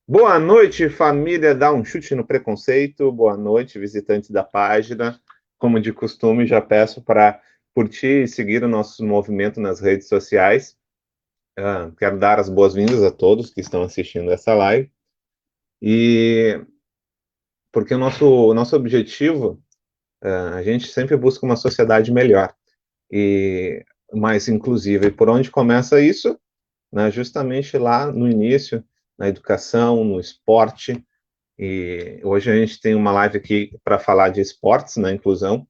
Boa noite, família. Dá um chute no preconceito. Boa noite, visitantes da página. Como de costume, já peço para curtir e seguir o nosso movimento nas redes sociais. Quero dar as boas-vindas a todos que estão assistindo essa live. E porque o nosso objetivo, a gente sempre busca uma sociedade melhor e mais inclusiva. E por onde começa isso? Né, justamente lá no início, na educação, no esporte. E hoje a gente tem uma live aqui para falar de esportes na inclusão,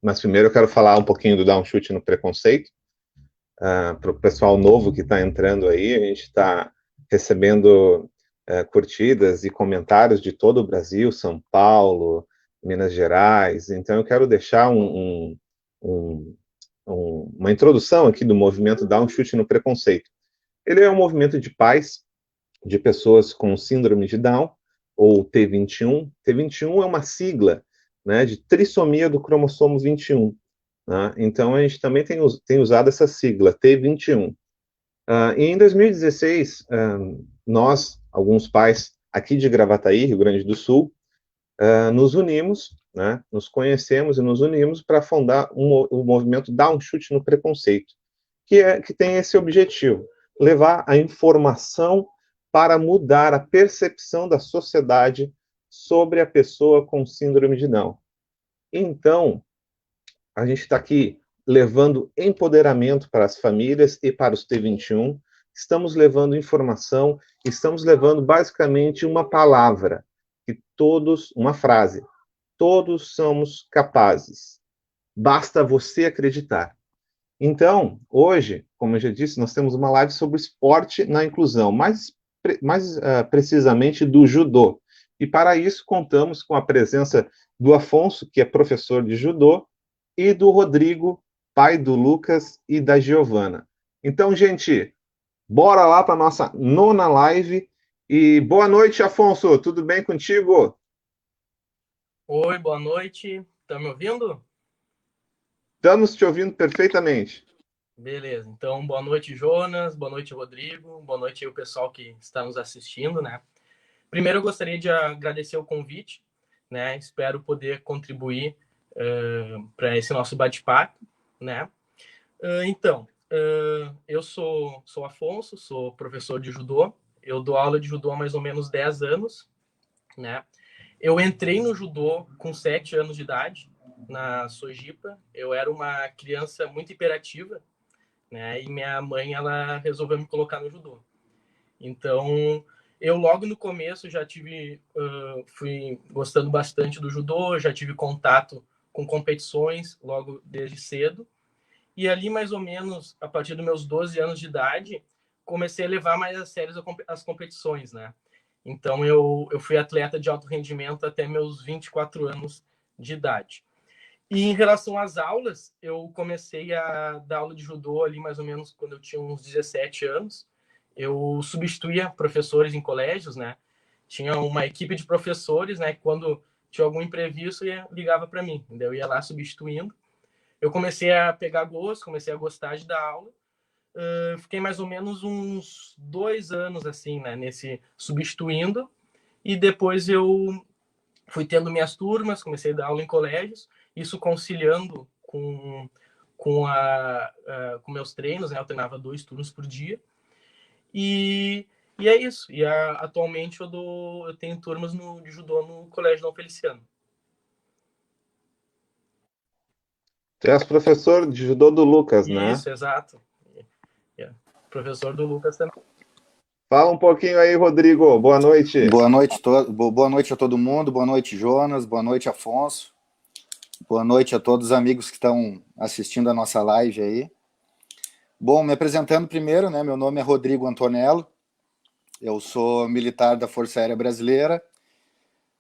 mas primeiro eu quero falar um pouquinho do Dar um Chute no Preconceito, para o pessoal novo que está entrando aí. A gente está recebendo curtidas e comentários de todo o Brasil, São Paulo, Minas Gerais. Então eu quero deixar um, uma introdução aqui do movimento Dar um Chute no Preconceito. Ele é um movimento de paz de pessoas com síndrome de Down, ou T21. T21 é uma sigla, né, de trissomia do cromossomo 21. Né? Então, a gente também tem usado essa sigla, T21. E em 2016, nós, alguns pais aqui de Gravataí, Rio Grande do Sul, nos unimos, né, nos conhecemos e nos unimos para fundar o movimento Dá um Chute no Preconceito, que tem esse objetivo, levar a informação para mudar a percepção da sociedade sobre a pessoa com síndrome de Down. Então, a gente está aqui levando empoderamento para as famílias e para os T21, estamos levando informação, estamos levando basicamente uma palavra, uma frase, todos somos capazes, basta você acreditar. Então, hoje, como eu já disse, nós temos uma live sobre esporte na inclusão, mais precisamente do judô. E para isso contamos com a presença do Afonso, que é professor de judô, e do Rodrigo, pai do Lucas e da Giovana. Então, gente, bora lá para a nossa nona live. E boa noite, Afonso, tudo bem contigo? Oi, boa noite. Tá me ouvindo? Estamos te ouvindo perfeitamente. Beleza. Então, boa noite, Jonas. Boa noite, Rodrigo. Boa noite aí o pessoal que está nos assistindo, né? Primeiro, eu gostaria de agradecer o convite, né? Espero poder contribuir para esse nosso bate-papo, né? Eu sou Afonso, sou professor de judô. Eu dou aula de judô há mais ou menos 10 anos, né? Eu entrei no judô com 7 anos de idade, na Sojipa. Eu era uma criança muito hiperativa, né? E minha mãe, ela resolveu me colocar no judô. Então, eu logo no começo já fui gostando bastante do judô, já tive contato com competições logo desde cedo. E ali, mais ou menos, a partir dos meus 12 anos de idade, comecei a levar mais a sério as competições, né? Então, eu fui atleta de alto rendimento até meus 24 anos de idade. E em relação às aulas, eu comecei a dar aula de judô ali mais ou menos quando eu tinha uns 17 anos. Eu substituía professores em colégios, né? Tinha uma equipe de professores, né? Que quando tinha algum imprevisto, ligava para mim. Eu ia lá substituindo. Eu comecei a pegar gosto, comecei a gostar de dar aula. Fiquei mais ou menos uns 2 anos assim, né? Nesse substituindo. E depois eu fui tendo minhas turmas, comecei a dar aula em colégios, isso conciliando com meus treinos, né? Eu treinava 2 turnos por dia. E é isso. Atualmente eu tenho turmas de judô no Colégio Dom Feliciano. Tu és professor de judô do Lucas, né? Isso, exato. É. Professor do Lucas também. Fala um pouquinho aí, Rodrigo. Boa noite. Boa noite a todo mundo, boa noite, Jonas, boa noite, Afonso, boa noite a todos os amigos que estão assistindo a nossa live aí. Bom, me apresentando primeiro, né, meu nome é Rodrigo Antonello, eu sou militar da Força Aérea Brasileira,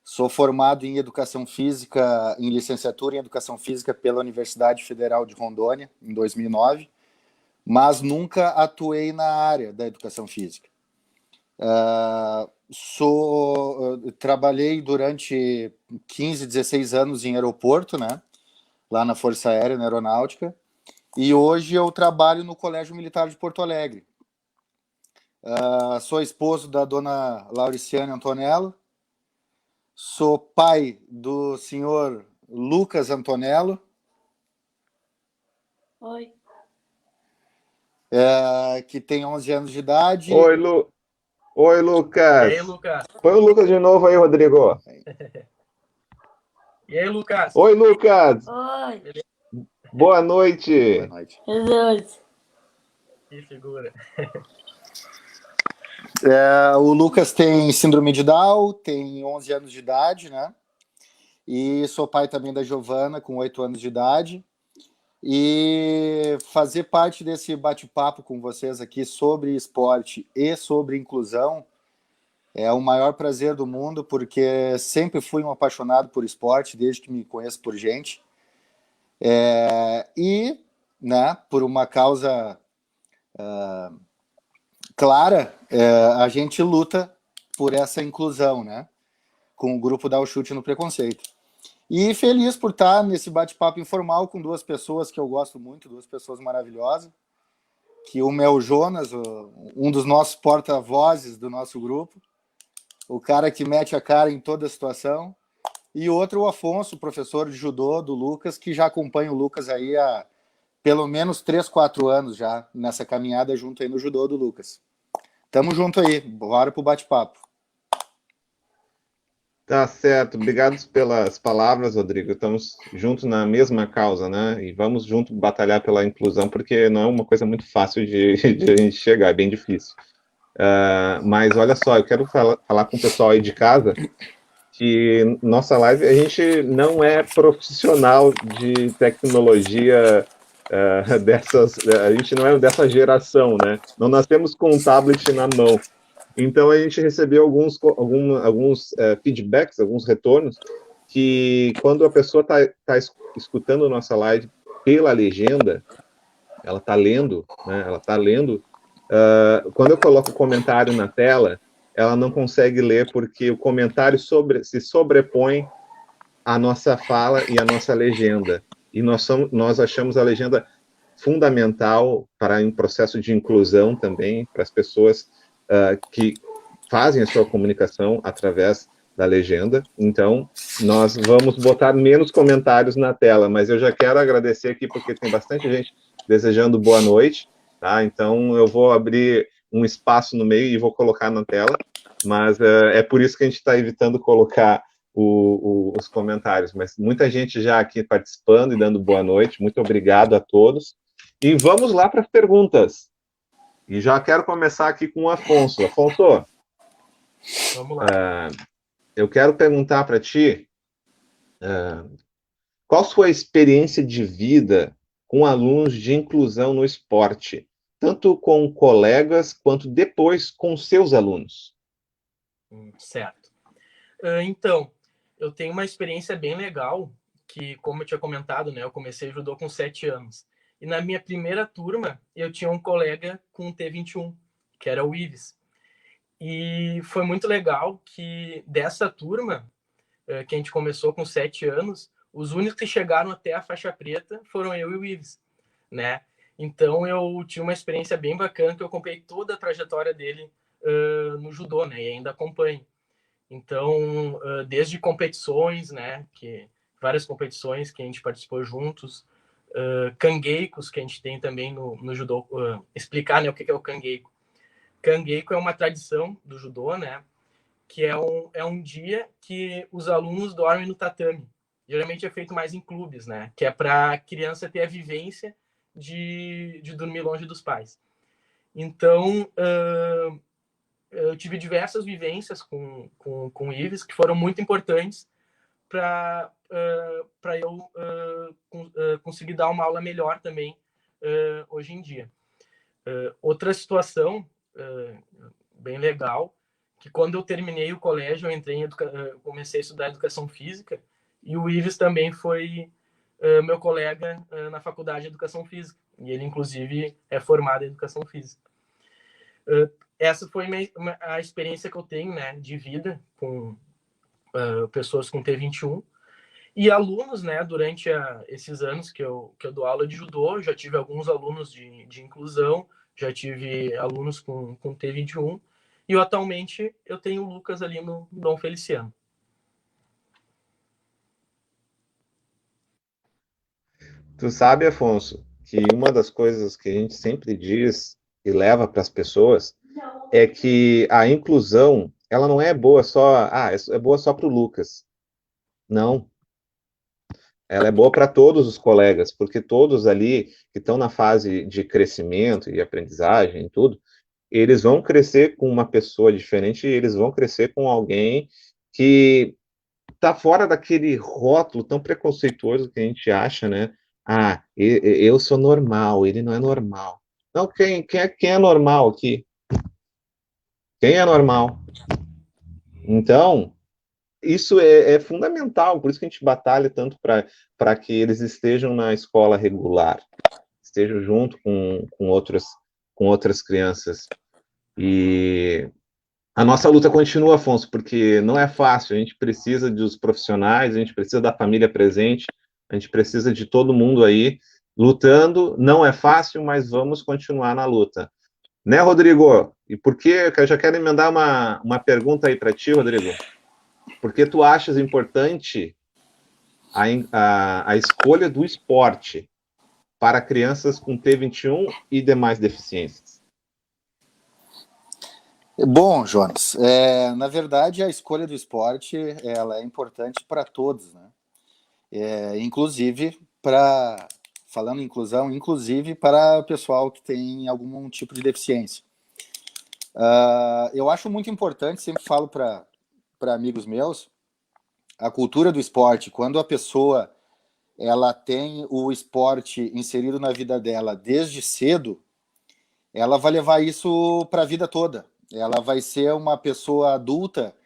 sou formado em Educação Física, em licenciatura em Educação Física pela Universidade Federal de Rondônia, em 2009, mas nunca atuei na área da Educação Física. Trabalhei durante 15, 16 anos em aeroporto, né? Lá na Força Aérea, na Aeronáutica. E hoje eu trabalho no Colégio Militar de Porto Alegre. Sou esposo da dona Lauriciane Antonello. Sou pai do senhor Lucas Antonello. Oi. Que tem 11 anos de idade. Oi, E Lucas. aí, Lucas? Põe o Lucas de novo aí, Rodrigo. E aí, Lucas? Oi, Lucas. Oi. Boa noite. Boa noite. Jesus. Que figura. O Lucas tem síndrome de Down, tem 11 anos de idade, né? E sou pai também da Giovana, com 8 anos de idade. E fazer parte desse bate-papo com vocês aqui sobre esporte e sobre inclusão é o maior prazer do mundo, porque sempre fui um apaixonado por esporte, desde que me conheço por gente. E, né, por uma causa clara, a gente luta por essa inclusão, né? Com o grupo Dá o Chute no Preconceito. E feliz por estar nesse bate-papo informal com duas pessoas que eu gosto muito, duas pessoas maravilhosas, que uma é o Jonas, um dos nossos porta-vozes do nosso grupo, o cara que mete a cara em toda a situação, e outro o Afonso, professor de judô do Lucas, que já acompanha o Lucas aí há pelo menos 3, 4 anos já, nessa caminhada junto aí no judô do Lucas. Tamo junto aí, bora pro bate-papo. Tá certo. Obrigado pelas palavras, Rodrigo. Estamos juntos na mesma causa, né? E vamos junto batalhar pela inclusão, porque não é uma coisa muito fácil de a gente chegar, é bem difícil. Mas olha só, eu quero falar com o pessoal aí de casa que nossa live, a gente não é profissional de tecnologia a gente não é dessa geração, né? Não nascemos com um tablet na mão. Então a gente recebeu alguns feedbacks, alguns retornos, que quando a pessoa está escutando nossa live pela legenda, ela está lendo, né? Ela está lendo. Quando eu coloco o comentário na tela, ela não consegue ler porque o comentário se sobrepõe à nossa fala e à nossa legenda. E nós achamos a legenda fundamental para um processo de inclusão também, para as pessoas que fazem a sua comunicação através da legenda. Então, nós vamos botar menos comentários na tela, mas eu já quero agradecer aqui porque tem bastante gente desejando boa noite, tá? Então, eu vou abrir um espaço no meio e vou colocar na tela, mas é por isso que a gente está evitando colocar os comentários, mas muita gente já aqui participando e dando boa noite, muito obrigado a todos. E vamos lá para as perguntas. E já quero começar aqui com o Afonso. Afonso, Vamos lá. Eu quero perguntar para ti qual sua experiência de vida com alunos de inclusão no esporte, tanto com colegas quanto depois com seus alunos. Certo. Então, eu tenho uma experiência bem legal, que, como eu tinha comentado, né, eu comecei judô com 7 anos. E na minha primeira turma, eu tinha um colega com T21, que era o Ives. E foi muito legal que dessa turma, que a gente começou com 7 anos, os únicos que chegaram até a faixa preta foram eu e o Ives, né? Então eu tive uma experiência bem bacana, que eu acompanhei toda a trajetória dele no judô, né? E ainda acompanho. Então, desde competições, né? Várias competições que a gente participou juntos, cangeikos que a gente tem também no judô. Explicar, né, o que é o cangeiko. Cangeiko é uma tradição do judô, né? Que é um dia que os alunos dormem no tatame. Geralmente é feito mais em clubes, né? Que é para a criança ter a vivência de dormir longe dos pais. Então, eu tive diversas vivências com o Ives que foram muito importantes para eu conseguir dar uma aula melhor também hoje em dia. Outra situação bem legal, que quando eu terminei o colégio, eu comecei a estudar educação física, e o Ives também foi meu colega na faculdade de educação física, e ele inclusive é formado em educação física. Essa foi a experiência que eu tenho, né, de vida com pessoas com T21 e alunos, né, durante esses anos que eu dou aula de judô. Já tive alguns alunos de inclusão, já tive alunos com T21, e atualmente eu tenho o Lucas ali no Dom Feliciano. Tu sabe, Afonso, que uma das coisas que a gente sempre diz e leva para as pessoas é que a inclusão, ela não é boa só, é boa só para o Lucas. Não, ela é boa para todos os colegas, porque todos ali que estão na fase de crescimento e aprendizagem e tudo, eles vão crescer com uma pessoa diferente, e eles vão crescer com alguém que está fora daquele rótulo tão preconceituoso que a gente acha, né? Eu sou normal, ele não é normal. Não, quem é normal aqui? Quem é normal? Então, isso é fundamental, por isso que a gente batalha tanto para que eles estejam na escola regular, estejam junto com outras crianças. E a nossa luta continua, Afonso, porque não é fácil, a gente precisa dos profissionais, a gente precisa da família presente, a gente precisa de todo mundo aí lutando. Não é fácil, mas vamos continuar na luta. Né, Rodrigo? E por que, eu já quero emendar uma pergunta aí para ti, Rodrigo. Por que tu achas importante a escolha do esporte para crianças com T21 e demais deficiências? Bom, Jonas, na verdade a escolha do esporte ela é importante para todos, né? Inclusive falando em inclusão, inclusive para o pessoal que tem algum tipo de deficiência. Eu acho muito importante, sempre falo para amigos meus, a cultura do esporte. Quando a pessoa ela tem o esporte inserido na vida dela desde cedo, ela vai levar isso para a vida toda. Ela vai ser uma pessoa adulta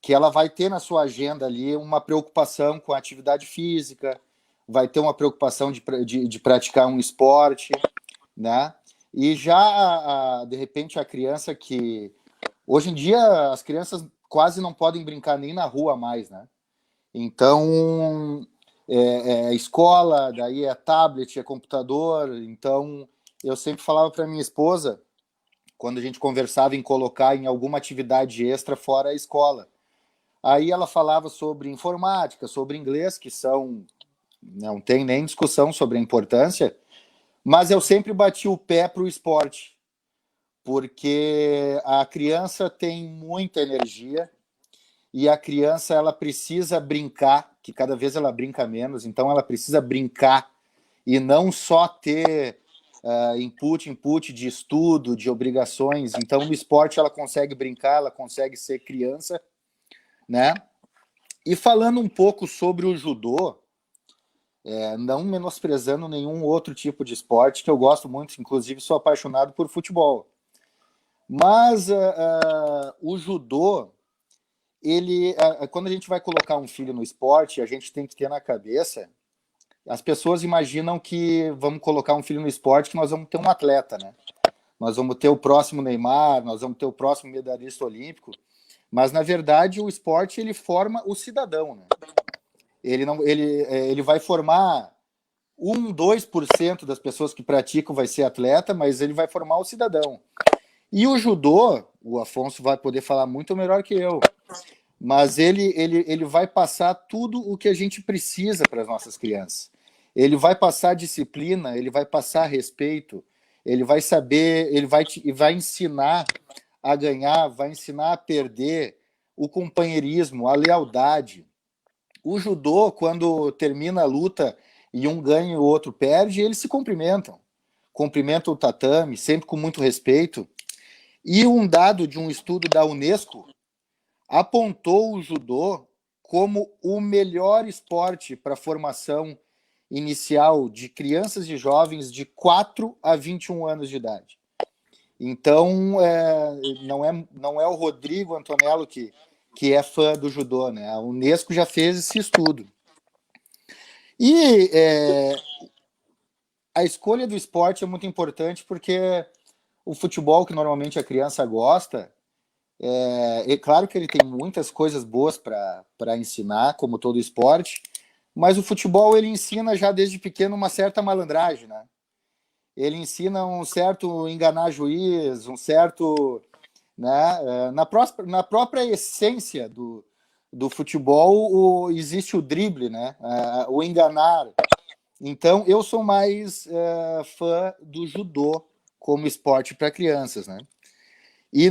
que ela vai ter na sua agenda ali uma preocupação com a atividade física, vai ter uma preocupação de praticar um esporte, né? E já, de repente, a criança que... Hoje em dia, as crianças quase não podem brincar nem na rua mais, né? Então, escola, daí é tablet, é computador. Então, eu sempre falava para minha esposa, quando a gente conversava em colocar em alguma atividade extra fora a escola. Aí ela falava sobre informática, sobre inglês, que não tem nem discussão sobre a importância, mas eu sempre bati o pé para o esporte, porque a criança tem muita energia e a criança ela precisa brincar, que cada vez ela brinca menos, então ela precisa brincar e não só ter input de estudo, de obrigações. Então no esporte ela consegue brincar, ela consegue ser criança, né? E falando um pouco sobre o judô, não menosprezando nenhum outro tipo de esporte, que eu gosto muito, inclusive sou apaixonado por futebol. Mas o judô, quando a gente vai colocar um filho no esporte, a gente tem que ter na cabeça, as pessoas imaginam que vamos colocar um filho no esporte, que nós vamos ter um atleta, né? Nós vamos ter o próximo Neymar, nós vamos ter o próximo medalhista olímpico, mas na verdade o esporte ele forma o cidadão, né? Ele vai formar 2% das pessoas que praticam vai ser atleta, mas ele vai formar o cidadão. E o judô, o Afonso vai poder falar muito melhor que eu, mas ele vai passar tudo o que a gente precisa para as nossas crianças. Ele vai passar disciplina, ele vai passar respeito, ele vai saber, ele vai ensinar a ganhar, vai ensinar a perder, o companheirismo, a lealdade. O judô, quando termina a luta e um ganha e o outro perde, eles se cumprimentam. Cumprimentam o tatame, sempre com muito respeito. E um dado de um estudo da Unesco apontou o judô como o melhor esporte para a formação inicial de crianças e jovens de 4 a 21 anos de idade. Então, não é o Rodrigo Antonello que é fã do judô, né? A Unesco já fez esse estudo. E a escolha do esporte é muito importante porque o futebol, que normalmente a criança gosta, é claro que ele tem muitas coisas boas para ensinar, como todo esporte, mas o futebol ele ensina já desde pequeno uma certa malandragem, né? ele ensina um certo enganar juiz, um certo, né, na própria essência do futebol existe o drible, né, o enganar. Então, eu sou mais fã do judô como esporte para crianças, né? E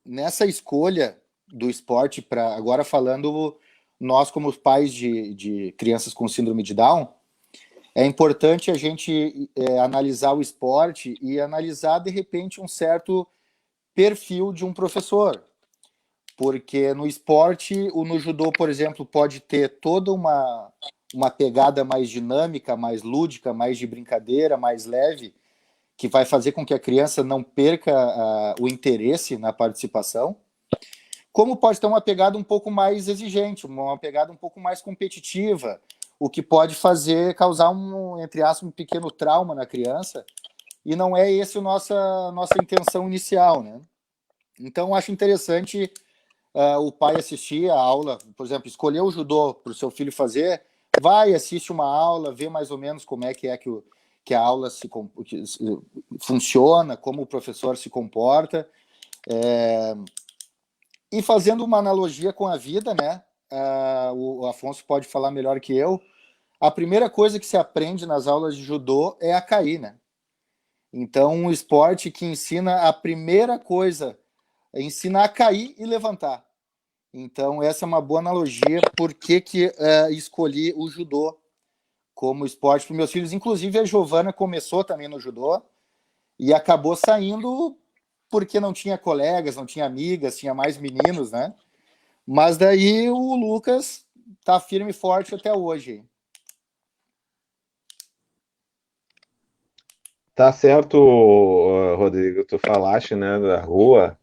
nessa escolha do esporte, para agora falando nós como pais de crianças com síndrome de Down, é importante a gente analisar o esporte e analisar, de repente, um certo perfil de um professor. Porque no esporte, no judô, por exemplo, pode ter toda uma pegada mais dinâmica, mais lúdica, mais de brincadeira, mais leve, que vai fazer com que a criança não perca o interesse na participação. Como pode ter uma pegada um pouco mais exigente, uma pegada um pouco mais competitiva, o que pode causar entre aspas, um pequeno trauma na criança, e não é essa a nossa intenção inicial, né? Então, acho interessante o pai assistir a aula, por exemplo, escolher o judô para o seu filho fazer, vai, assiste uma aula, vê mais ou menos como é que a aula funciona, como o professor se comporta, e fazendo uma analogia com a vida, né? O Afonso pode falar melhor que eu. A primeira coisa que se aprende nas aulas de judô é a cair, né? Então, um esporte que ensina a primeira coisa, ensina a cair e levantar. Então, essa é uma boa analogia por que escolhi o judô como esporte para meus filhos. Inclusive, a Giovana começou também no judô e acabou saindo porque não tinha colegas, não tinha amigas, tinha mais meninos, né? Mas daí o Lucas tá firme e forte até hoje. Tá certo, Rodrigo, tu falaste, né, da rua,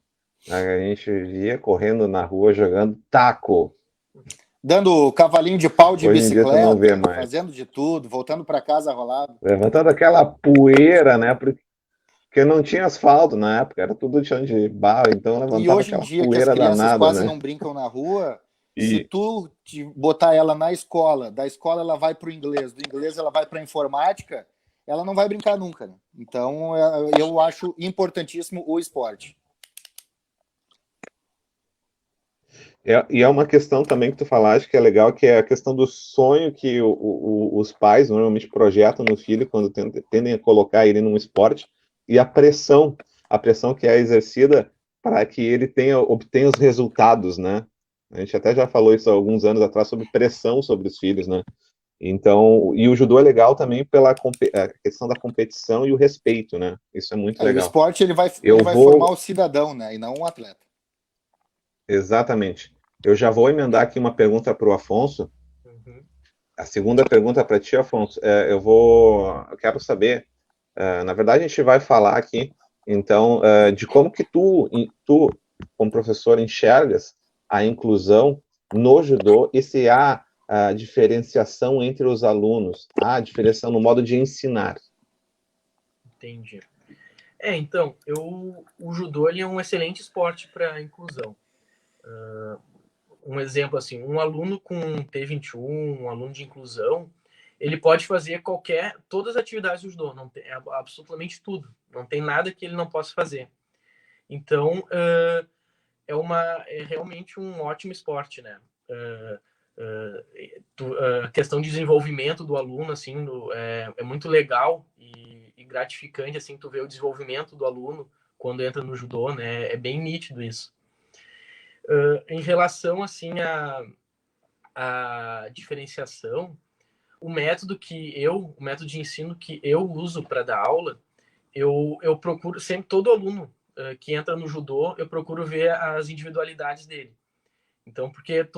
a gente via correndo na rua jogando taco. Dando cavalinho de pau de Hoje em dia tu não vê bicicleta, mais. fazendo de tudo, voltando para casa rolado. Levantando aquela poeira, né, porque não tinha asfalto na época, era tudo chão de barro, então E levantava hoje em aquela dia que as poeira crianças danada, quase né? não brincam na rua, se E tu botar ela na escola, da escola ela vai para o inglês, do inglês ela vai para a informática, ela não vai brincar nunca, né? Então eu acho importantíssimo o esporte. é uma questão também que tu falaste que é legal, que é a questão do sonho que os pais normalmente projetam no filho quando tendem a colocar ele num esporte, e a pressão que é exercida para que ele obtenha os resultados, né? A gente até já falou isso há alguns anos atrás sobre pressão sobre os filhos, né? Então, e o judô é legal também pela a questão da competição e o respeito, né? Isso é muito Aí o legal. esporte Eu ele vai formar vou, o cidadão, né? E não o atleta. exatamente. Eu já vou emendar aqui uma pergunta para o Afonso. Uhum. A segunda pergunta para ti, Afonso, eu quero saber, na verdade a gente vai falar aqui, então, de como que tu, como professor, enxergas a inclusão no judô e se há a diferenciação entre os alunos, há diferença no modo de ensinar. Entendi. Então, o judô ele é um excelente esporte para inclusão. Um exemplo assim, um aluno com T21, um aluno de inclusão, ele pode fazer todas as atividades do judô, não tem, absolutamente tudo, não tem nada que ele não possa fazer. Então, é realmente um ótimo esporte, né? A questão de desenvolvimento do aluno, assim, é muito legal e gratificante, assim, tu ver o desenvolvimento do aluno quando entra no judô, né? É bem nítido isso. Em relação, assim, a diferenciação, o método de ensino que eu uso para dar aula, eu procuro sempre todo aluno que entra no judô, eu procuro ver as individualidades dele. Então, porque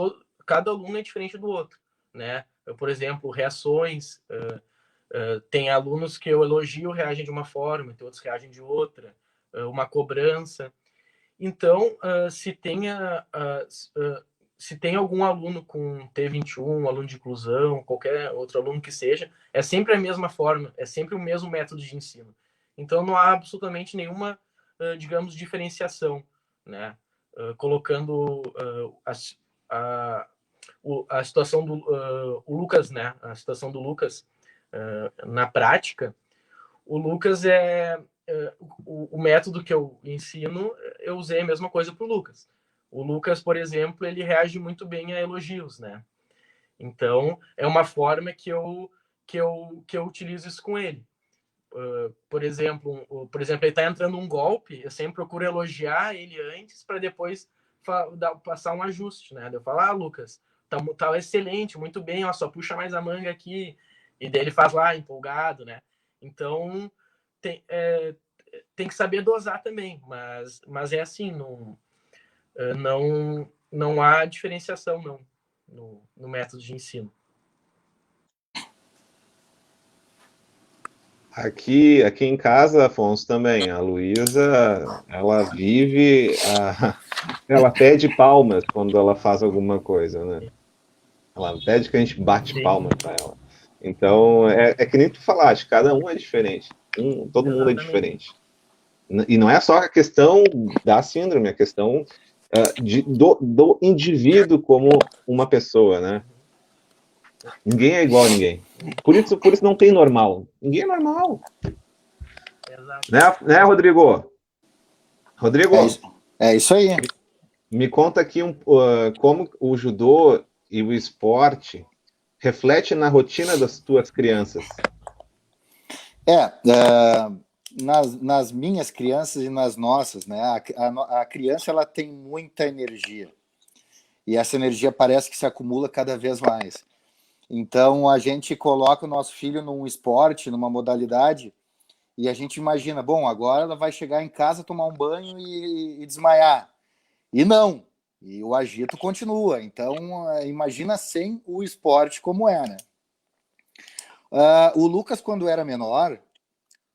cada aluno é diferente do outro, né? Por exemplo, reações, tem alunos que eu elogio reagem de uma forma, tem outros que reagem de outra, uma cobrança. Então, se tem algum aluno com T21, aluno de inclusão, qualquer outro aluno que seja, é sempre a mesma forma, é sempre o mesmo método de ensino. Então, não há absolutamente nenhuma, digamos, diferenciação, né? Colocando a situação o Lucas, né? A situação do Lucas, na prática, o Lucas o método que eu ensino, eu usei a mesma coisa para o Lucas. O Lucas, por exemplo, ele reage muito bem a elogios, né? Então, é uma forma que eu utilizo isso com ele. Por exemplo, ele está entrando um golpe, eu sempre procuro elogiar ele antes para depois passar um ajuste, né? Eu falo, Lucas, tá excelente, muito bem, ó, só puxa mais a manga aqui. E daí ele faz lá, empolgado, né? Então, tem que saber dosar também, mas é assim, não há diferenciação não, no método de ensino. Aqui em casa, Afonso, também, a Luísa, ela vive, ela pede palmas quando ela faz alguma coisa, né? Ela pede que a gente bate palma para ela. Então, é que nem tu falaste, cada um é diferente. Todo mundo é diferente. E não é só a questão da síndrome, é a questão do indivíduo como uma pessoa, né? Ninguém é igual a ninguém. Por isso não tem normal. Ninguém é normal. Exato. Né, Rodrigo? Rodrigo? É isso aí. Me conta aqui como o judô e o esporte reflete na rotina das tuas crianças. Nas minhas crianças e nas nossas, né? A criança, ela tem muita energia. E essa energia parece que se acumula cada vez mais. Então, a gente coloca o nosso filho num esporte, numa modalidade, e a gente imagina, bom, agora ela vai chegar em casa, tomar um banho e desmaiar. E não. E o agito continua. Então, imagina sem o esporte como é, né? O Lucas, quando era menor,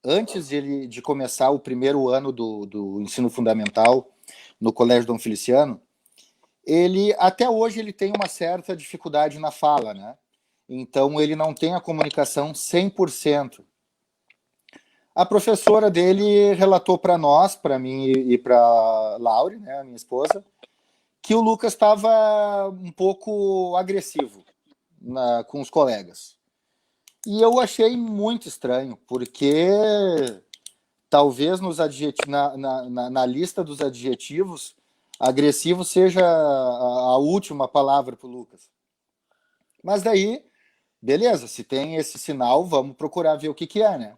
antes de começar o primeiro ano do ensino fundamental no Colégio Dom Feliciano, até hoje ele tem uma certa dificuldade na fala, né? Então ele não tem a comunicação 100%. A professora dele relatou para nós, para mim e para Laure, né, a minha esposa, que o Lucas estava um pouco agressivo com os colegas. E eu achei muito estranho, porque talvez na lista dos adjetivos, agressivo seja a última palavra para o Lucas. Mas daí, beleza, se tem esse sinal, vamos procurar ver o que é, né?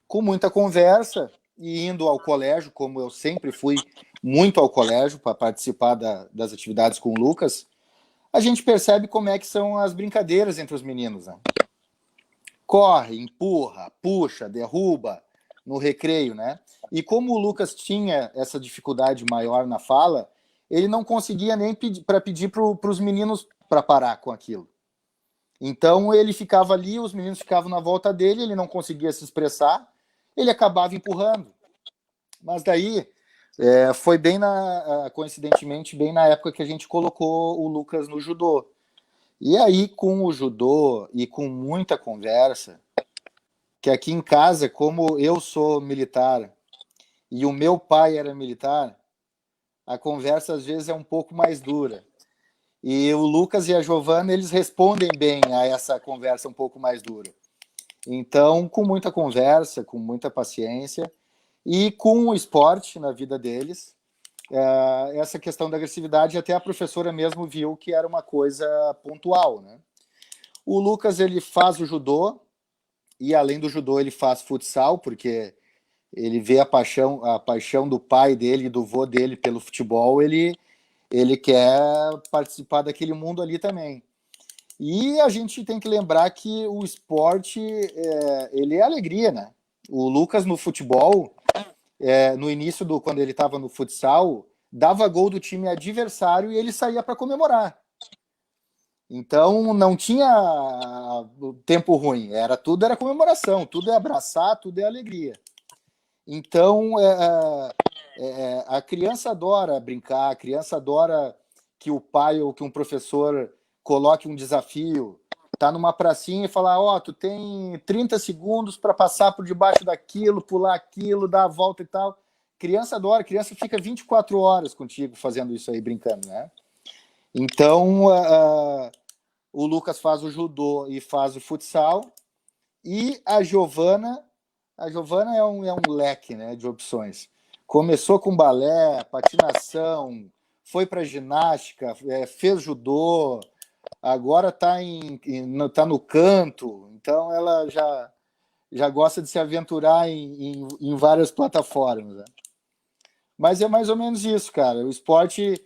Com muita conversa e indo ao colégio, como eu sempre fui muito ao colégio para participar das atividades com o Lucas, a gente percebe como é que são as brincadeiras entre os meninos, né? Corre, empurra, puxa, derruba no recreio, né? E como o Lucas tinha essa dificuldade maior na fala, ele não conseguia nem pedir para os meninos para parar com aquilo. Então ele ficava ali, os meninos ficavam na volta dele, ele não conseguia se expressar, ele acabava empurrando. Mas daí foi coincidentemente, bem na época que a gente colocou o Lucas no judô. E aí, com o judô e com muita conversa, que aqui em casa, como eu sou militar e o meu pai era militar, a conversa às vezes é um pouco mais dura. E o Lucas e a Giovana, eles respondem bem a essa conversa um pouco mais dura. Então, com muita conversa, com muita paciência e com o esporte na vida deles, essa questão da agressividade, até a professora mesmo viu que era uma coisa pontual, né? O Lucas, ele faz o judô e, além do judô, ele faz futsal, porque ele vê a paixão do pai dele e do vô dele pelo futebol, ele quer participar daquele mundo ali também. E a gente tem que lembrar que o esporte, ele é alegria, né? O Lucas no futebol, no início quando ele estava no futsal, dava gol do time adversário e ele saía para comemorar. Então não tinha tempo ruim, tudo era comemoração, tudo é abraçar, tudo é alegria. Então a criança adora brincar, a criança adora que o pai ou que um professor coloque um desafio, tá numa pracinha e falar, tu tem 30 segundos para passar por debaixo daquilo, pular aquilo, dar a volta e tal. Criança adora, criança fica 24 horas contigo fazendo isso aí, brincando, né? Então, o Lucas faz o judô e faz o futsal, E a Giovana é um leque, né, de opções. Começou com balé, patinação, foi para ginástica, fez judô, agora está tá no canto, então ela já gosta de se aventurar em várias plataformas, né? Mas é mais ou menos isso, cara. O esporte,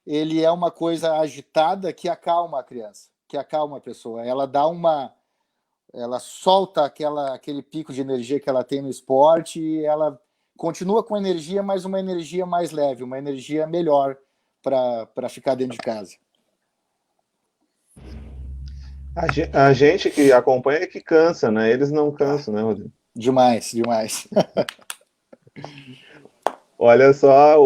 ele é uma coisa agitada que acalma a criança, que acalma a pessoa. Ela solta aquele pico de energia que ela tem no esporte e ela continua com energia, mas uma energia mais leve, uma energia melhor para ficar dentro de casa. A gente que acompanha é que cansa, né? Eles não cansam, né, Rodrigo? Demais, demais. Olha só,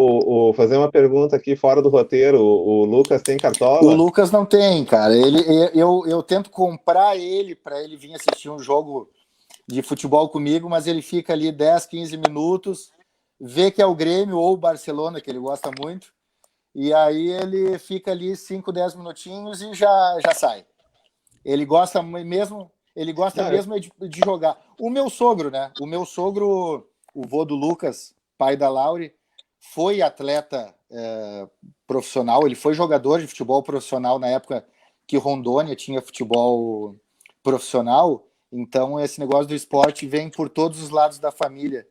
fazer uma pergunta aqui fora do roteiro. O Lucas tem O cartola? Lucas não tem, cara. Eu tento comprar ele para ele vir assistir um jogo de futebol comigo, mas ele fica ali 10, 15 minutos, vê que é o Grêmio ou o Barcelona, que ele gosta muito, e aí ele fica ali 5, 10 minutinhos e já sai. Ele gosta mesmo, de jogar. O meu sogro, né? O meu sogro, o vô do Lucas, pai da Laure, foi atleta profissional, ele foi jogador de futebol profissional na época que Rondônia tinha futebol profissional, então esse negócio do esporte vem por todos os lados da família.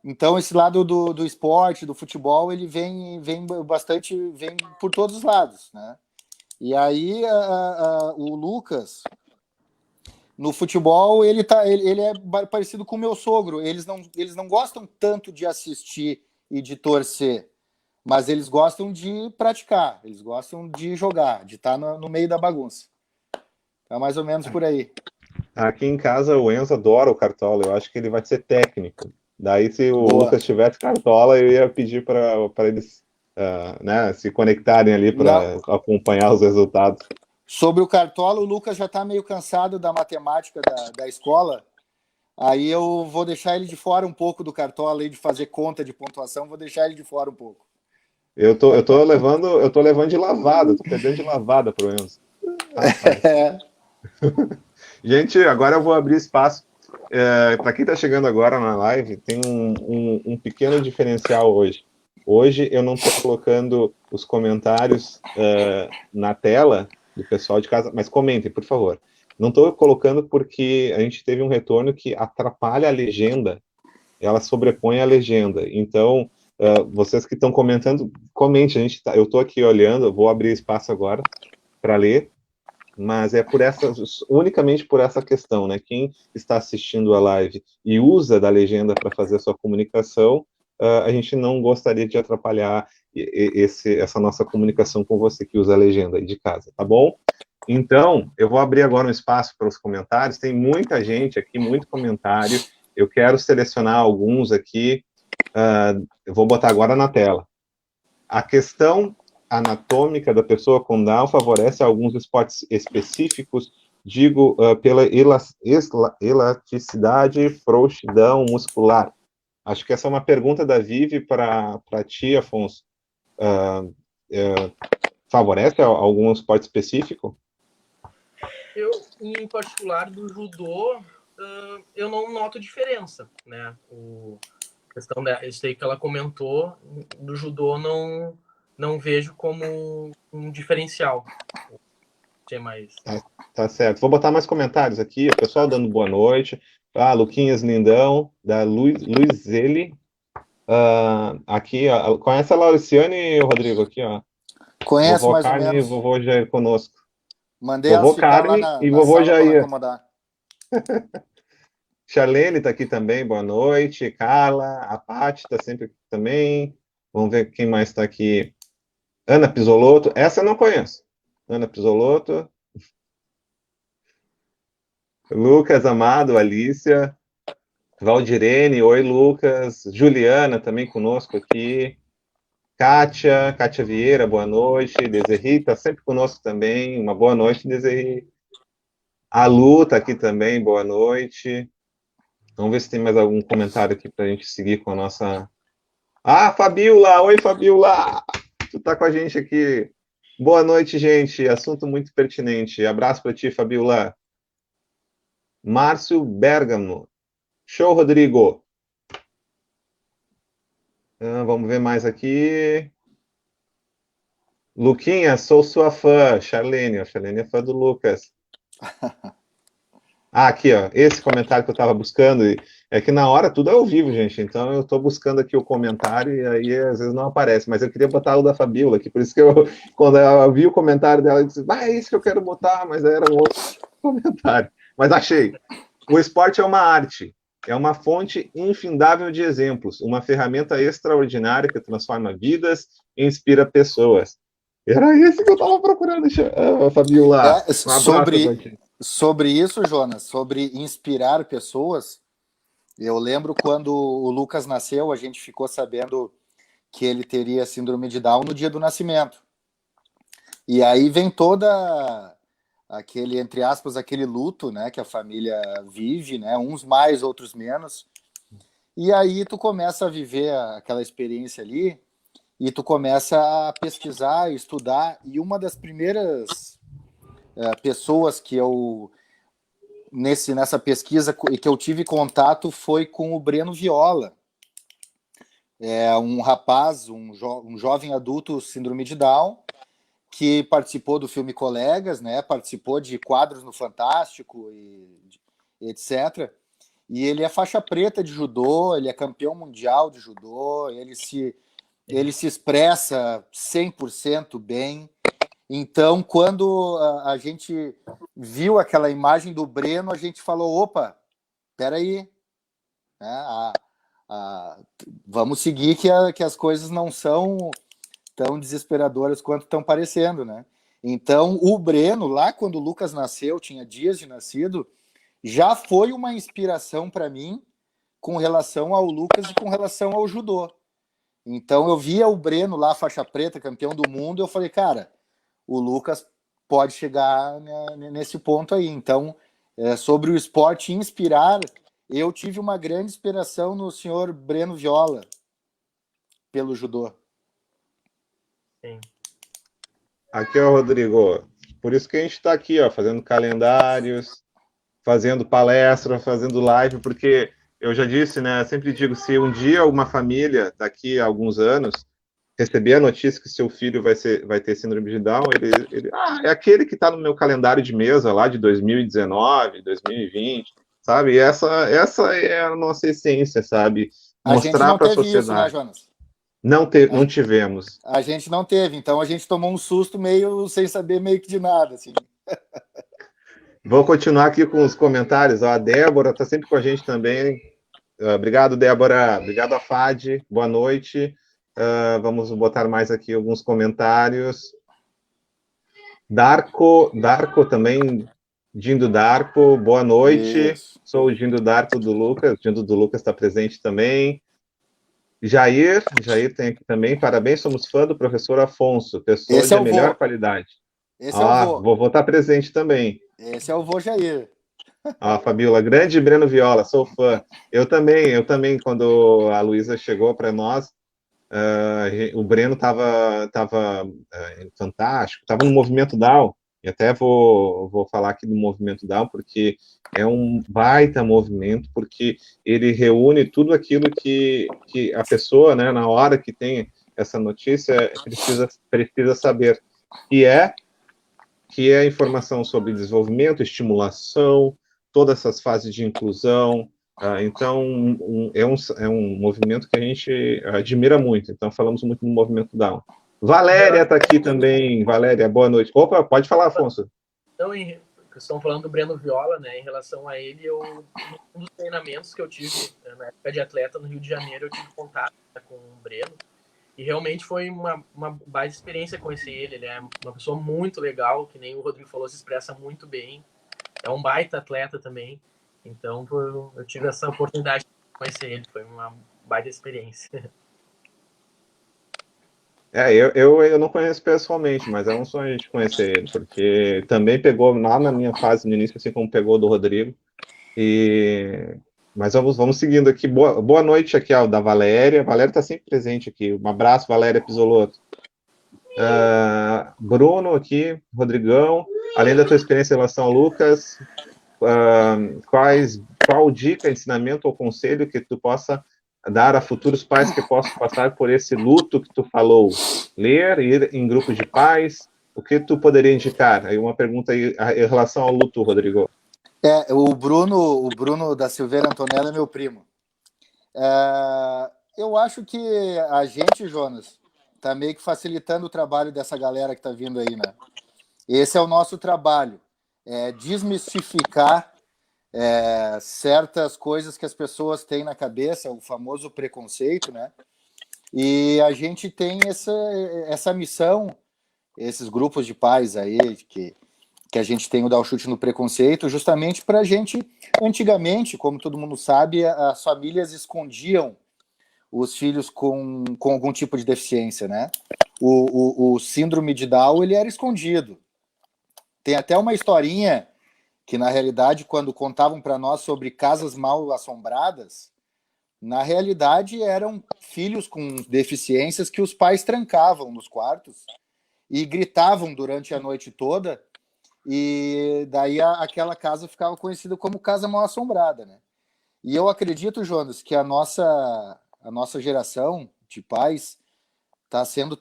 Então esse lado do esporte, do futebol, ele vem bastante, vem por todos os lados, né? E aí o Lucas, no futebol, ele é parecido com o meu sogro. Eles não gostam tanto de assistir e de torcer, mas eles gostam de praticar, eles gostam de jogar, de estar no meio da bagunça. É mais ou menos por aí. Aqui em casa o Enzo adora o Cartola, eu acho que ele vai ser técnico. Daí, se o Boa. Lucas tivesse Cartola, eu ia pedir para eles né, se conectarem ali para acompanhar os resultados. Sobre o Cartola, o Lucas já está meio cansado da matemática da escola. Aí eu vou deixar ele de fora um pouco do Cartola, de fazer conta de pontuação, vou deixar ele de fora um pouco. Eu tô levando de lavada, tô perdendo de lavada pro Enzo. Gente, agora eu vou abrir espaço. Para quem está chegando agora na live, tem um pequeno diferencial hoje. Hoje eu não estou colocando os comentários na tela do pessoal de casa, mas comentem, por favor. Não estou colocando porque a gente teve um retorno que atrapalha a legenda, ela sobrepõe a legenda. Então, vocês que estão comentando, comente. Eu estou aqui olhando, vou abrir espaço agora para ler. Mas unicamente por essa questão, né? Quem está assistindo a live e usa da legenda para fazer a sua comunicação, a gente não gostaria de atrapalhar essa nossa comunicação com você que usa a legenda aí de casa, tá bom? Então, eu vou abrir agora um espaço para os comentários, tem muita gente aqui, muito comentário, eu quero selecionar alguns aqui, eu vou botar agora na tela. A questão anatômica da pessoa com Down favorece alguns esportes específicos, digo, pela elasticidade, frouxidão muscular. Acho que essa é uma pergunta da Vivi para ti, Afonso. Favorece algum esporte específico? Eu, em particular, do judô, eu não noto diferença, né? A questão isso aí que ela comentou, do judô não vejo como um diferencial. Ser mais. Tá certo. Vou botar mais comentários aqui. O pessoal dando boa noite. Luquinhas Lindão, da Luizele. Aqui, ó. Conhece a Lauriciane, Rodrigo? Aqui, ó. Conhece vovó mais Carne ou menos. E vovô Jair conosco. Mandei vovô elas ficar Carne lá e na vovô sala para Jair. acomodar. Charlene está aqui também, boa noite. Carla, a Paty está sempre aqui também. Vamos ver quem mais está aqui. Ana Pisolotto, essa eu não conheço. Ana Pisolotto. Lucas Amado, Alícia. Valdirene, oi Lucas. Juliana também conosco aqui. Kátia Vieira, boa noite. Desirri está sempre conosco também. Uma boa noite, Desirri. A Lu está aqui também, boa noite. Vamos ver se tem mais algum comentário aqui para a gente seguir com a nossa... Fabiola! Oi, Fabiola! Tu tá com a gente aqui. Boa noite, gente. Assunto muito pertinente. Abraço para ti, Fabiola. Márcio Bergamo. Show, Rodrigo. Vamos ver mais aqui. Luquinha, sou sua fã. Charlene. A Charlene é fã do Lucas. Aqui, ó. Esse comentário que eu estava buscando. É que na hora tudo é ao vivo, gente. Então eu estou buscando aqui o comentário e aí às vezes não aparece. Mas eu queria botar o da Fabiola aqui. Por isso que quando eu vi o comentário dela, eu disse, é isso que eu quero botar. Mas era um outro comentário. Mas achei. O esporte é uma arte, é uma fonte infindável de exemplos, uma ferramenta extraordinária que transforma vidas e inspira pessoas. Era esse que eu estava procurando, Fabiola. Um abraço pra ti. Sobre isso, Jonas, sobre inspirar pessoas, eu lembro quando o Lucas nasceu, a gente ficou sabendo que ele teria síndrome de Down no dia do nascimento. E aí vem toda aquele, entre aspas, aquele luto, né, que a família vive, né, uns mais, outros menos. E aí tu começa a viver aquela experiência ali e tu começa a pesquisar, estudar, e uma das primeiras pessoas que eu nessa pesquisa e que eu tive contato foi com o Breno Viola. É um rapaz, um jovem adulto síndrome de Down, que participou do filme Colegas, né? Participou de quadros no Fantástico e etc. E ele é faixa preta de judô, ele é campeão mundial de judô, ele se expressa 100% bem. Então, quando a gente viu aquela imagem do Breno, a gente falou, opa, peraí, né? Vamos seguir que as coisas não são tão desesperadoras quanto estão parecendo, né? Então, o Breno, lá quando o Lucas nasceu, tinha dias de nascido, já foi uma inspiração para mim com relação ao Lucas e com relação ao judô. Então, eu via o Breno lá, faixa preta, campeão do mundo, eu falei, cara, o Lucas pode chegar nesse ponto aí. Então, sobre o esporte inspirar, eu tive uma grande inspiração no senhor Breno Viola, pelo judô. Sim. Aqui, ó, Rodrigo. Por isso que a gente está aqui, ó, fazendo calendários, fazendo palestra, fazendo live, porque eu já disse, né? Sempre digo, se um dia uma família, daqui a alguns anos, receber a notícia que seu filho vai ter síndrome de Down, é aquele que está no meu calendário de mesa lá de 2019, 2020, sabe? E essa é a nossa essência, sabe? A gente Mostrar não para a teve isso, né, sociedade. Jonas? Não tivemos. A gente não teve, então a gente tomou um susto meio sem saber meio que de nada, assim. Vou continuar aqui com os comentários. Ó, a Débora está sempre com a gente também. Obrigado, Débora. Obrigado, Afad. Boa noite. Vamos botar mais aqui alguns comentários. Darko também. Dindo Darko, boa noite. Isso. Sou o Dindo Darko do Lucas. Dindo do Lucas está presente também. Jair tem aqui também. Parabéns, somos fã do professor Afonso, pessoa Esse é de o melhor vô. qualidade. Esse é o vô. Vovô está presente também. Esse é o vô Jair. Fabiola, grande Breno Viola, sou fã. Eu também, quando a Luísa chegou para nós, o Breno estava fantástico, estava no Movimento Down, e até vou falar aqui do Movimento Down, porque é um baita movimento, porque ele reúne tudo aquilo que a pessoa, né, na hora que tem essa notícia, precisa saber, que é informação sobre desenvolvimento, estimulação, todas essas fases de inclusão. Então, é um movimento que a gente admira muito. Então, falamos muito no movimento Down. Valéria está aqui também. Valéria, boa noite. Opa, pode falar, Afonso. Então, estão falando do Breno Viola, né? Em relação a ele, um dos treinamentos que eu tive na época de atleta no Rio de Janeiro, eu tive contato, né, com o Breno. E realmente foi uma baita experiência conhecer ele. Ele é uma pessoa muito legal, que nem o Rodrigo falou, se expressa muito bem. É um baita atleta também. Então, eu tive essa oportunidade de conhecer ele. Foi uma baita experiência. Eu não conheço pessoalmente, mas é um sonho a gente conhecer ele, porque também pegou lá na minha fase no início, assim como pegou do Rodrigo. Mas vamos seguindo aqui. Boa noite aqui, da Valéria. A Valéria está sempre presente aqui. Um abraço, Valéria Pisolotto. Bruno aqui, Rodrigão, além da tua experiência em relação ao Lucas, qual dica, ensinamento ou conselho que tu possa dar a futuros pais que possam passar por esse luto que tu falou? Ler, ir em grupos de pais, o que tu poderia indicar? Aí uma pergunta aí em relação ao luto, Rodrigo. O Bruno da Silveira Antonella é meu primo. Eu acho que a gente, Jonas, tá meio que facilitando o trabalho dessa galera que tá vindo aí, né? Esse é o nosso trabalho, desmistificar certas coisas que as pessoas têm na cabeça, o famoso preconceito, né? E a gente tem essa missão, esses grupos de pais aí, que a gente tem o Dar o Chute no Preconceito, justamente para a gente, antigamente, como todo mundo sabe, as famílias escondiam os filhos com algum tipo de deficiência, né? O síndrome de Down, ele era escondido. Tem até uma historinha que, na realidade, quando contavam para nós sobre casas mal assombradas, na realidade eram filhos com deficiências que os pais trancavam nos quartos e gritavam durante a noite toda, e daí aquela casa ficava conhecida como casa mal assombrada, né? E eu acredito, Jonas, que a nossa geração de pais está sendo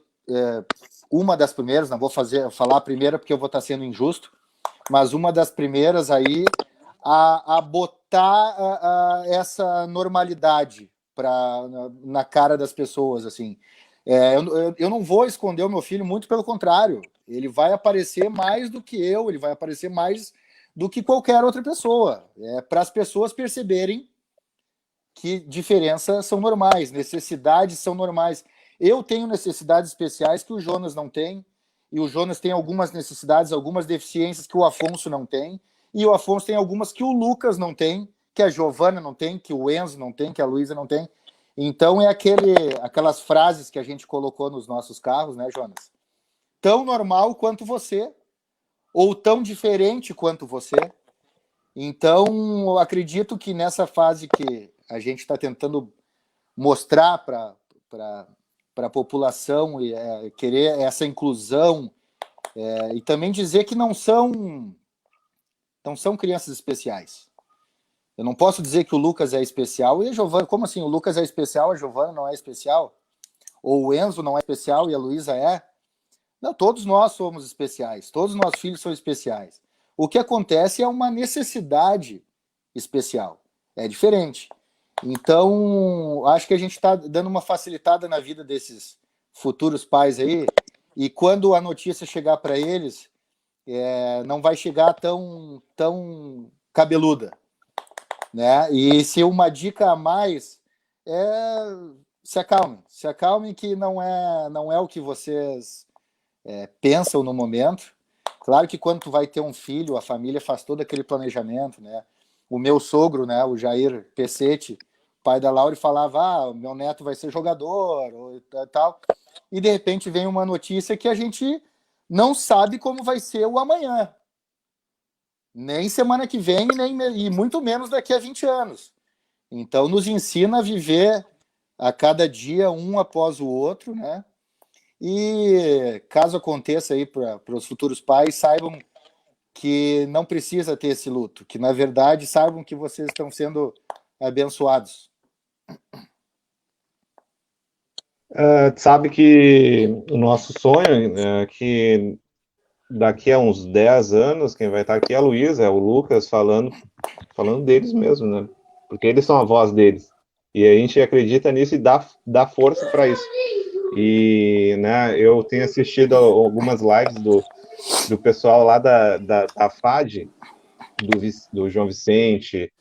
uma das primeiras, não vou falar a primeira porque eu vou estar sendo injusto, mas uma das primeiras aí a botar essa normalidade na cara das pessoas, assim. Eu não vou esconder o meu filho, muito pelo contrário. Ele vai aparecer mais do que eu, ele vai aparecer mais do que qualquer outra pessoa. Para as pessoas perceberem que diferenças são normais, necessidades são normais. Eu tenho necessidades especiais que o Jonas não tem, e o Jonas tem algumas necessidades, algumas deficiências que o Afonso não tem, e o Afonso tem algumas que o Lucas não tem, que a Giovana não tem, que o Enzo não tem, que a Luísa não tem. Então aquelas frases que a gente colocou nos nossos carros, né, Jonas? Tão normal quanto você, ou tão diferente quanto você. Então, eu acredito que nessa fase que a gente está tentando mostrar para a população e querer essa inclusão, e também dizer que não são crianças especiais. Eu não posso dizer que o Lucas é especial e a Giovana. Como assim? O Lucas é especial, a Giovana não é especial? Ou o Enzo não é especial e a Luísa é? Não, todos nós somos especiais. Todos os nossos filhos são especiais. O que acontece é uma necessidade especial. É diferente. Então, acho que a gente está dando uma facilitada na vida desses futuros pais aí. E quando a notícia chegar para eles, não vai chegar tão cabeluda. Né? E se uma dica a mais se acalmem que não é o que vocês pensam no momento. Claro que quando tu vai ter um filho, a família faz todo aquele planejamento, né? O meu sogro, né, o Jair Pecete, pai da Laura, falava, meu neto vai ser jogador, ou tal, e de repente vem uma notícia que a gente não sabe como vai ser o amanhã. Nem semana que vem, e muito menos daqui a 20 anos. Então, nos ensina a viver a cada dia, um após o outro, né? E caso aconteça aí para os futuros pais, saibam que não precisa ter esse luto, que na verdade saibam que vocês estão sendo abençoados. Sabe que o nosso sonho é que daqui a uns 10 anos, quem vai estar aqui é a Luísa, é o Lucas falando deles mesmo, né? Porque eles são a voz deles. E a gente acredita nisso e dá força para isso. E, né, eu tenho assistido algumas lives do pessoal lá da FAD, do João Vicente,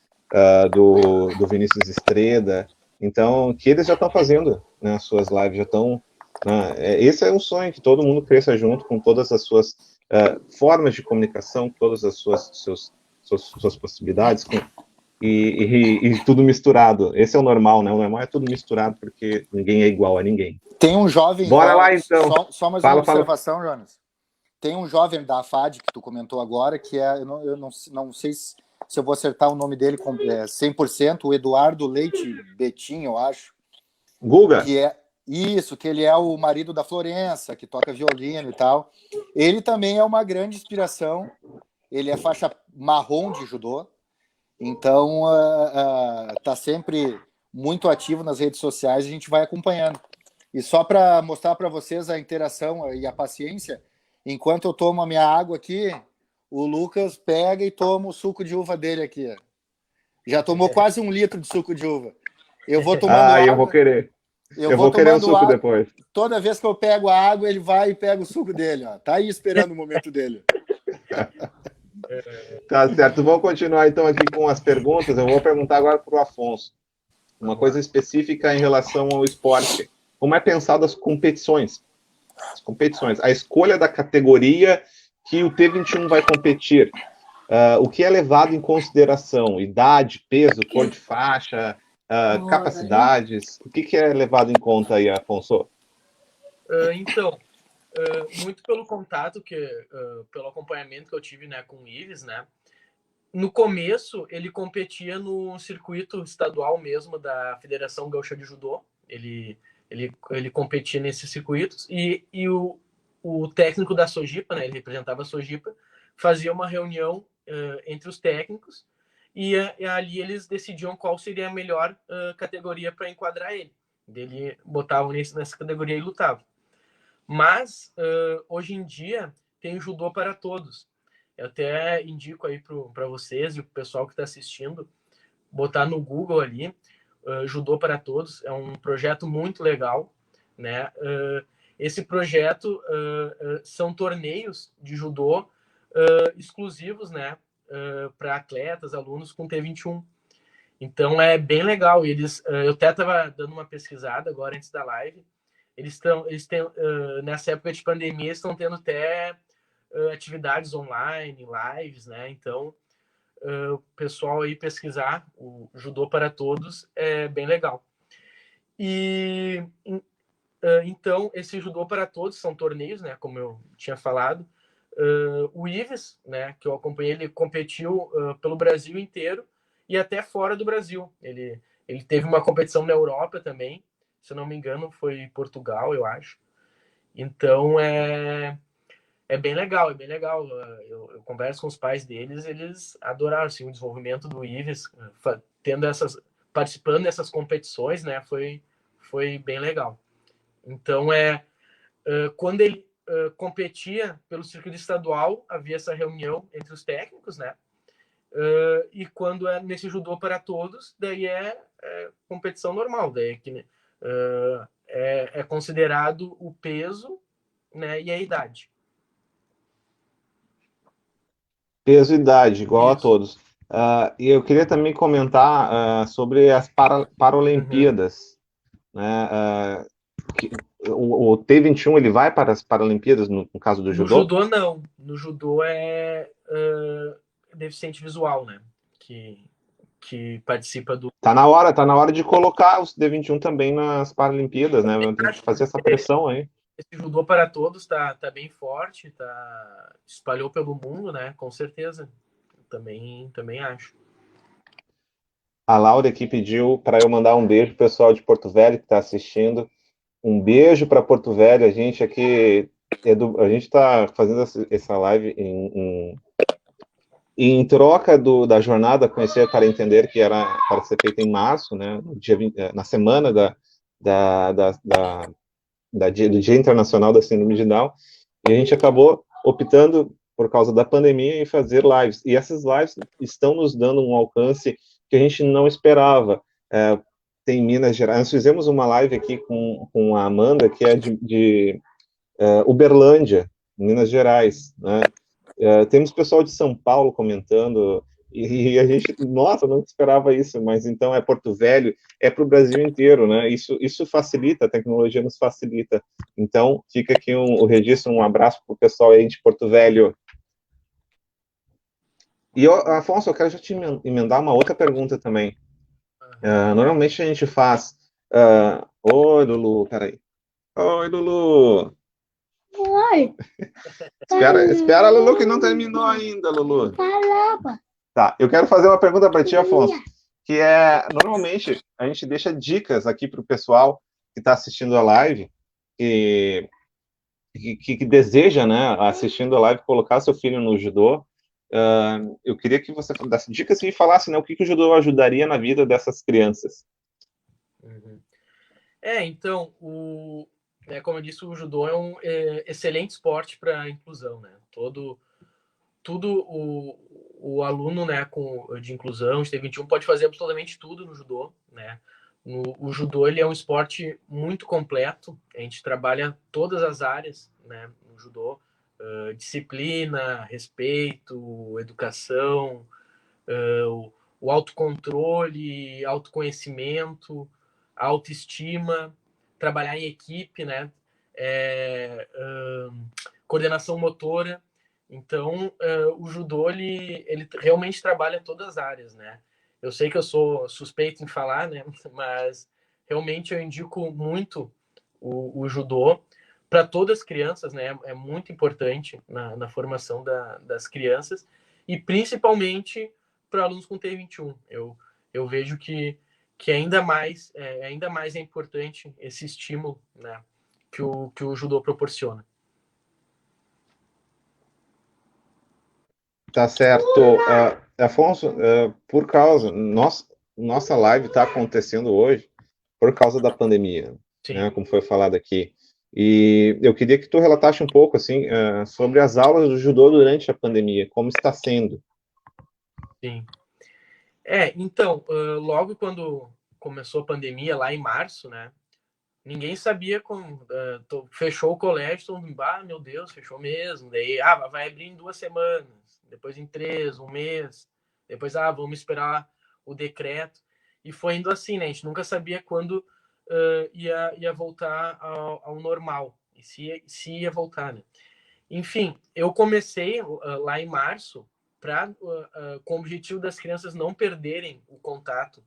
do Vinícius Estreda. Então, que eles já estão fazendo, né, as suas lives, já estão... esse é um sonho, que todo mundo cresça junto com todas as suas formas de comunicação, todas as suas possibilidades, e tudo misturado. Esse é o normal, né? O normal é tudo misturado, porque ninguém é igual a ninguém. Tem um jovem... Bora lá, então. Só mais uma observação, Jonas. Tem um jovem da FAD, que tu comentou agora, que eu não sei se eu vou acertar o nome dele 100%, o Eduardo Leite Betim, eu acho. Guga? Isso, que ele é o marido da Florença, que toca violino e tal. Ele também é uma grande inspiração. Ele é faixa marrom de judô, então tá sempre muito ativo nas redes sociais, a gente vai acompanhando. E só para mostrar para vocês a interação e a paciência, enquanto eu tomo a minha água aqui, o Lucas pega e toma o suco de uva dele aqui. Já tomou quase 1 litro de suco de uva. Eu vou tomando água. Eu vou querer. Eu vou querer um suco água, depois. Toda vez que eu pego a água, ele vai e pega o suco dele. Ó. Tá aí esperando o momento dele. Tá certo. Vamos continuar então aqui com as perguntas. Eu vou perguntar agora para o Afonso. Uma coisa específica em relação ao esporte. Como é pensado as competições? A escolha da categoria que o T21 vai competir. O que é levado em consideração? Idade, peso, cor de faixa, capacidades? O que é levado em conta aí, Afonso? Então, muito pelo contato, pelo acompanhamento que eu tive, né, com o Ives, né? No começo, ele competia no circuito estadual mesmo da Federação Gaúcha de Judô. Ele competia nesses circuitos e o técnico da Sojipa, né, ele representava a Sojipa, fazia uma reunião entre os técnicos e ali eles decidiam qual seria a melhor categoria para enquadrar ele. Ele botava nessa categoria e lutava. Mas hoje em dia tem o judô para todos. Eu até indico aí para vocês e o pessoal que está assistindo botar no Google ali Judô para Todos. É um projeto muito legal, né? Esse projeto são torneios de judô exclusivos, né? Para atletas, alunos com T21. Então é bem legal. Eu até estava dando uma pesquisada agora antes da live. Eles têm nessa época de pandemia estão tendo até atividades online, lives, né? Então o pessoal aí pesquisar o Judô para Todos é bem legal. E então esse Judô para Todos são torneios, né? Como eu tinha falado. O Ives, né? Que eu acompanhei, ele competiu pelo Brasil inteiro e até fora do Brasil. Ele teve uma competição na Europa também. Se eu não me engano, foi em Portugal, eu acho. Então, é bem legal, é bem legal. Eu converso com os pais deles, eles adoraram assim, o desenvolvimento do Ives, participando dessas competições, né? Foi bem legal. Então, quando ele competia pelo circuito estadual, havia essa reunião entre os técnicos, né? E quando é nesse judô para todos, daí é competição normal, daí é considerado o peso, né, e a idade. Peso e idade, igual Isso. a todos. E eu queria também comentar sobre as Paralimpíadas. Né? O T21 ele vai para as Paralimpíadas, no caso do judô? No judô, não. No judô é deficiente visual, né? Que participa do... Tá na hora de colocar os T21 também nas Paralimpíadas, né? Tem que fazer essa pressão aí. Esse judô para todos tá bem forte, espalhou pelo mundo, né? Com certeza. Também acho. A Laura aqui pediu para eu mandar um beijo pro pessoal de Porto Velho que está assistindo. Um beijo para Porto Velho. A gente aqui a gente está fazendo essa live em troca da jornada Conhecer para Entender, que era para ser feita em março, né? Na semana do Dia Internacional da Síndrome de Down, e a gente acabou optando, por causa da pandemia, em fazer lives. E essas lives estão nos dando um alcance que a gente não esperava. Tem Minas Gerais. Nós fizemos uma live aqui com a Amanda, que é de Uberlândia, Minas Gerais, né? Temos pessoal de São Paulo comentando, e a gente, nossa, não esperava isso, mas então é Porto Velho, é para o Brasil inteiro, né? Isso facilita, a tecnologia nos facilita. Então, fica aqui o registro, um abraço para o pessoal aí de Porto Velho. E, Afonso, eu quero já te emendar uma outra pergunta também. Normalmente a gente faz... Oi, Lulu, peraí. Oi, Lulu. Oi. Espera, Lulu, que não terminou ainda, Lulu. Tá, eu quero fazer uma pergunta para ti, Afonso, que normalmente a gente deixa dicas aqui para o pessoal que está assistindo a live, que deseja, né, assistindo a live, colocar seu filho no judô, eu queria que você desse dicas e falasse, né, o que o judô ajudaria na vida dessas crianças. Uhum. Então, como eu disse, o judô é um excelente esporte para inclusão, né? Tudo o aluno, né, de inclusão, de T21, pode fazer absolutamente tudo no judô, né? O judô, ele é um esporte muito completo, a gente trabalha todas as áreas, né, no judô, disciplina, respeito, educação, o autocontrole, autoconhecimento, autoestima, trabalhar em equipe, né? Coordenação motora. Então, o judô, ele realmente trabalha todas as áreas, né? Eu sei que eu sou suspeito em falar, né? Mas realmente eu indico muito o judô para todas as crianças, né? É muito importante na formação das crianças e principalmente para alunos com T21. Eu vejo que ainda mais é importante esse estímulo, né? Que o judô proporciona. Tá certo. Afonso, por causa, nossa live está acontecendo hoje por causa da pandemia, né, como foi falado aqui. E eu queria que tu relatasse um pouco, assim, sobre as aulas do judô durante a pandemia, como está sendo. Sim. Então, logo quando começou a pandemia, lá em março, né, ninguém sabia como, fechou o colégio, todo mundo, meu Deus, fechou mesmo, daí, vai abrir em 2 semanas, depois em 3, um mês, depois, vamos esperar o decreto, e foi indo assim, né, a gente nunca sabia quando ia voltar ao normal, e se ia voltar, né. Enfim, eu comecei lá em março, com o objetivo das crianças não perderem o contato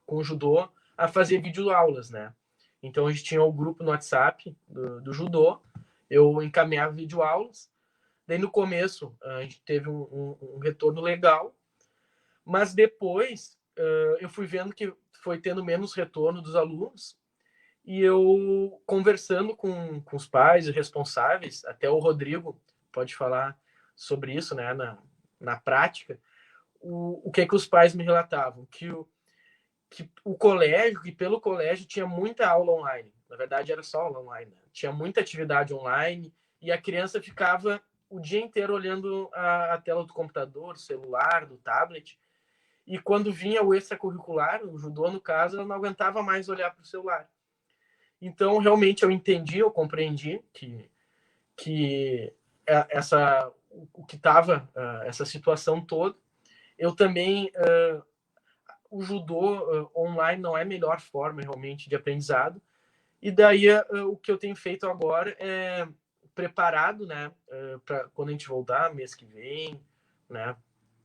com o judô, a fazer videoaulas, né? Então a gente tinha o grupo no WhatsApp do judô, eu encaminhava videoaulas, daí no começo a gente teve um retorno legal, mas depois eu fui vendo que foi tendo menos retorno dos alunos, e eu conversando com os pais e responsáveis, até o Rodrigo pode falar sobre isso, né, na prática, o que os pais me relatavam, que o colégio, que pelo colégio tinha muita aula online, na verdade era só aula online, né? Tinha muita atividade online e a criança ficava o dia inteiro olhando a tela do computador, celular, do tablet, e quando vinha o extracurricular, o judô no caso, ela não aguentava mais olhar para o celular. Então, realmente, eu entendi, eu compreendi que o que estava, essa situação toda. Eu também, o judô online não é a melhor forma, realmente, de aprendizado. E daí, o que eu tenho feito agora é preparado, né, para quando a gente voltar, mês que vem, né,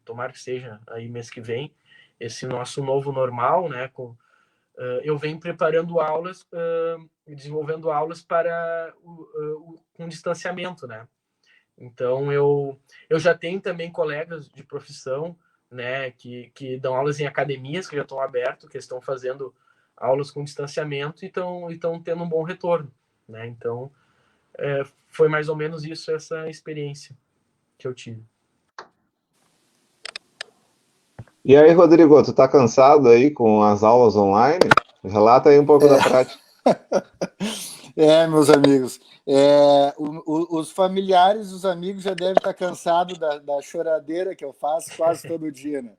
tomara que seja aí mês que vem, esse nosso novo normal, né, eu venho preparando aulas, desenvolvendo aulas para com distanciamento, né? Então, eu já tenho também colegas de profissão, né, que dão aulas em academias que já estão abertas, que estão fazendo aulas com distanciamento e estão tendo um bom retorno, né? Então, foi mais ou menos isso, essa experiência que eu tive. E aí, Rodrigo, tu tá cansado aí com as aulas online? Relata aí um pouco da prática. Meus amigos, os familiares, os amigos já devem estar cansados da choradeira que eu faço quase todo dia, né?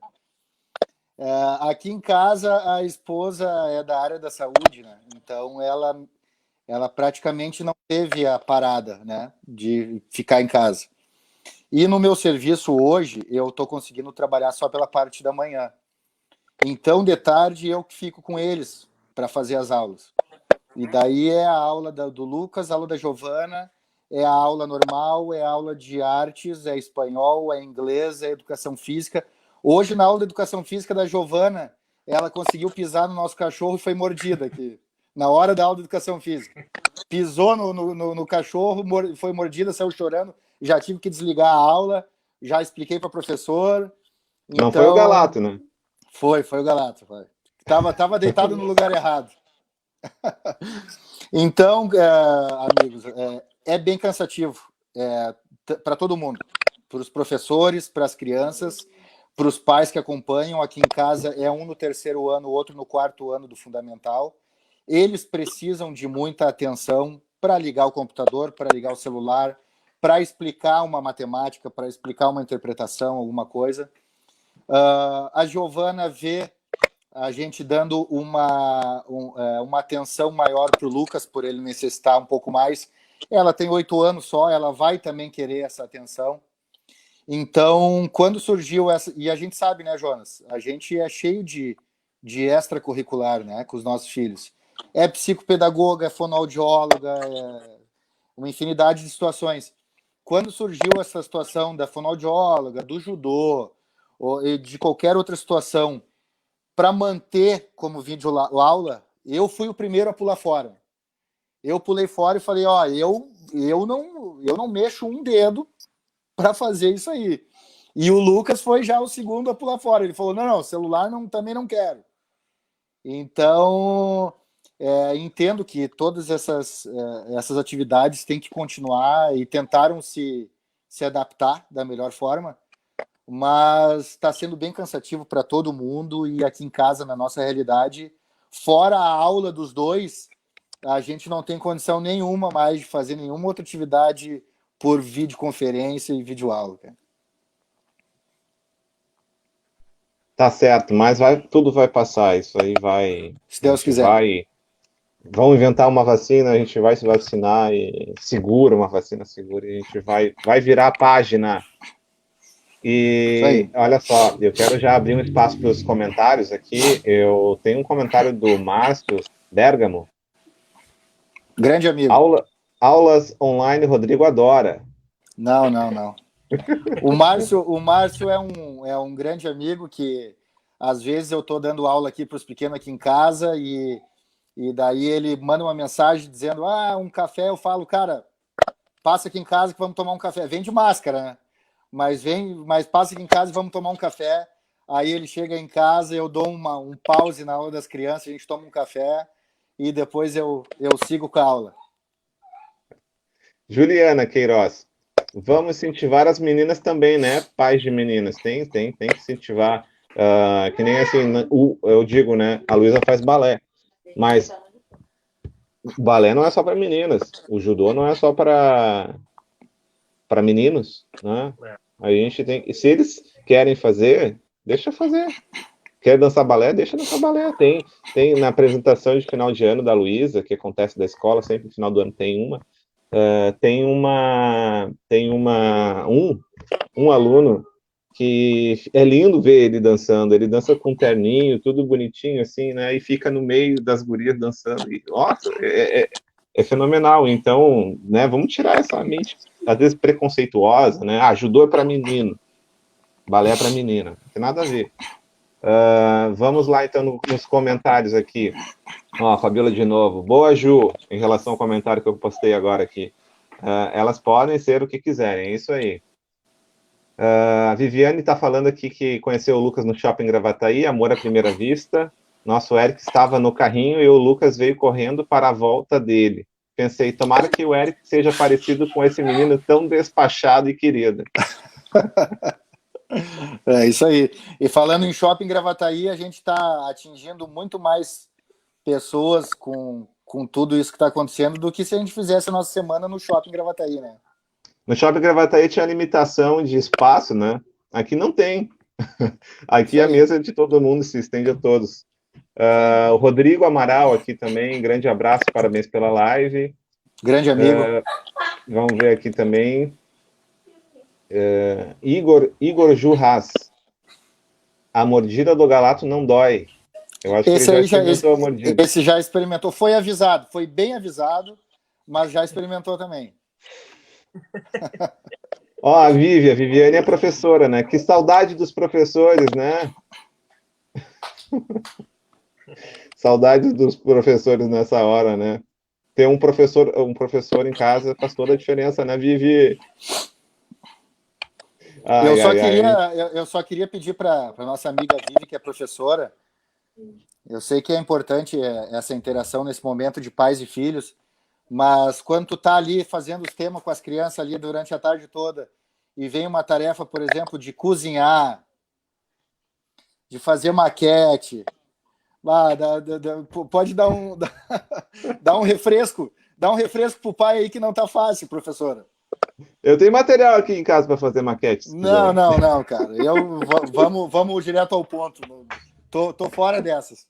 Aqui em casa, a esposa é da área da saúde, né? Então, ela praticamente não teve a parada, né, de ficar em casa. E no meu serviço hoje, eu estou conseguindo trabalhar só pela parte da manhã. Então, de tarde, eu que fico com eles para fazer as aulas. E daí é a aula do Lucas, a aula da Giovana, é a aula normal, é a aula de artes, é espanhol, é inglês, é educação física. Hoje, na aula de educação física da Giovana, ela conseguiu pisar no nosso cachorro e foi mordida aqui, na hora da aula de educação física. Pisou no cachorro, foi mordida, saiu chorando, já tive que desligar a aula, já expliquei para o professor. Então, não foi o Galato, né? Foi o Galato. Tava deitado no lugar errado. Então, amigos, é bem cansativo para todo mundo, para os professores, para as crianças, para os pais que acompanham. Aqui em casa é um no 3º ano, o outro no 4º ano do fundamental. Eles precisam de muita atenção para ligar o computador, para ligar o celular, para explicar uma matemática, para explicar uma interpretação, alguma coisa. A Giovana vê a gente dando uma atenção maior para o Lucas, por ele necessitar um pouco mais. Ela tem 8 anos só, ela vai também querer essa atenção. Então, quando surgiu essa... E a gente sabe, né, Jonas? A gente é cheio de extracurricular, né, com os nossos filhos. É psicopedagoga, é fonoaudióloga, é uma infinidade de situações. Quando surgiu essa situação da fonoaudióloga, do judô, ou de qualquer outra situação, para manter como vídeo aula, eu fui o primeiro a pular fora. Eu pulei fora e falei, eu não mexo um dedo para fazer isso aí. E o Lucas foi já o segundo a pular fora. Ele falou, não, celular também não quero. Então, entendo que todas essas atividades têm que continuar e tentaram se adaptar da melhor forma, mas está sendo bem cansativo para todo mundo. E aqui em casa, na nossa realidade, fora a aula dos dois, a gente não tem condição nenhuma mais de fazer nenhuma outra atividade por videoconferência e videoaula. Tá certo, mas tudo vai passar, isso aí vai... Se Deus quiser. Vão inventar uma vacina, a gente vai se vacinar, uma vacina segura, e a gente vai virar a página. E olha só, eu quero já abrir um espaço para os comentários aqui. Eu tenho um comentário do Márcio Bergamo. Grande amigo. Aulas online, Rodrigo adora. Não. O Márcio é um grande amigo que, às vezes, eu estou dando aula aqui para os pequenos aqui em casa e daí ele manda uma mensagem dizendo, um café. Eu falo, cara, passa aqui em casa que vamos tomar um café. Vem de máscara, né? Mas passa aqui em casa e vamos tomar um café. Aí ele chega em casa, eu dou um pause na aula das crianças, a gente toma um café e depois eu sigo com a aula. Juliana Queiroz, vamos incentivar as meninas também, né? Pais de meninas, tem que incentivar. Que nem assim, eu digo, né? A Luísa faz balé, mas o balé não é só para meninas, o judô não é só para meninos, né? A gente tem, se eles querem fazer, deixa fazer. Quer dançar balé? Deixa dançar balé. Tem na apresentação de final de ano da Luísa, que acontece da escola, sempre no final do ano tem uma. Tem um aluno que é lindo ver ele dançando. Ele dança com um terninho, tudo bonitinho assim, né? E fica no meio das gurias dançando. E, nossa, é fenomenal. Então, né? Vamos tirar essa mente às vezes preconceituosa, né? Judô é para menino, balé é para menina. Não tem nada a ver. Vamos lá, então, nos comentários aqui. Ó, Fabiola de novo. Boa, Ju, em relação ao comentário que eu postei agora aqui. Elas podem ser o que quiserem, é isso aí. A Viviane está falando aqui que conheceu o Lucas no shopping Gravataí, amor à primeira vista. Nosso Eric estava no carrinho e o Lucas veio correndo para a volta dele. Pensei, tomara que o Eric seja parecido com esse menino tão despachado e querido. É isso aí. E falando em shopping Gravataí, a gente está atingindo muito mais pessoas com tudo isso que está acontecendo do que se a gente fizesse a nossa semana no shopping Gravataí, né? No shopping Gravataí tinha limitação de espaço, né? Aqui não tem. Aqui a mesa de todo mundo se estende a todos. O Rodrigo Amaral aqui também, grande abraço, parabéns pela live. Grande amigo. Vamos ver aqui também. Igor Jurras. A mordida do galato não dói. Eu acho que ele já experimentou a mordida. Esse já experimentou, foi avisado, foi bem avisado, mas já experimentou também. Ó, a Viviane é professora, né? Que saudade dos professores, né? Saudade dos professores nessa hora, né? Ter um professor em casa faz toda a diferença, né, Vivi? Eu só queria pedir para nossa amiga Vivi, que é professora, Eu sei que é importante essa interação nesse momento de pais e filhos, mas quando tu tá ali fazendo os temas com as crianças ali durante a tarde toda e vem uma tarefa, por exemplo, de cozinhar, de fazer maquete, pode dar dar um refresco, pro pai aí que não tá fácil, professora. Eu tenho material aqui em casa para fazer maquete, se quiser. Não, cara. Vamos direto ao ponto. Tô fora dessas.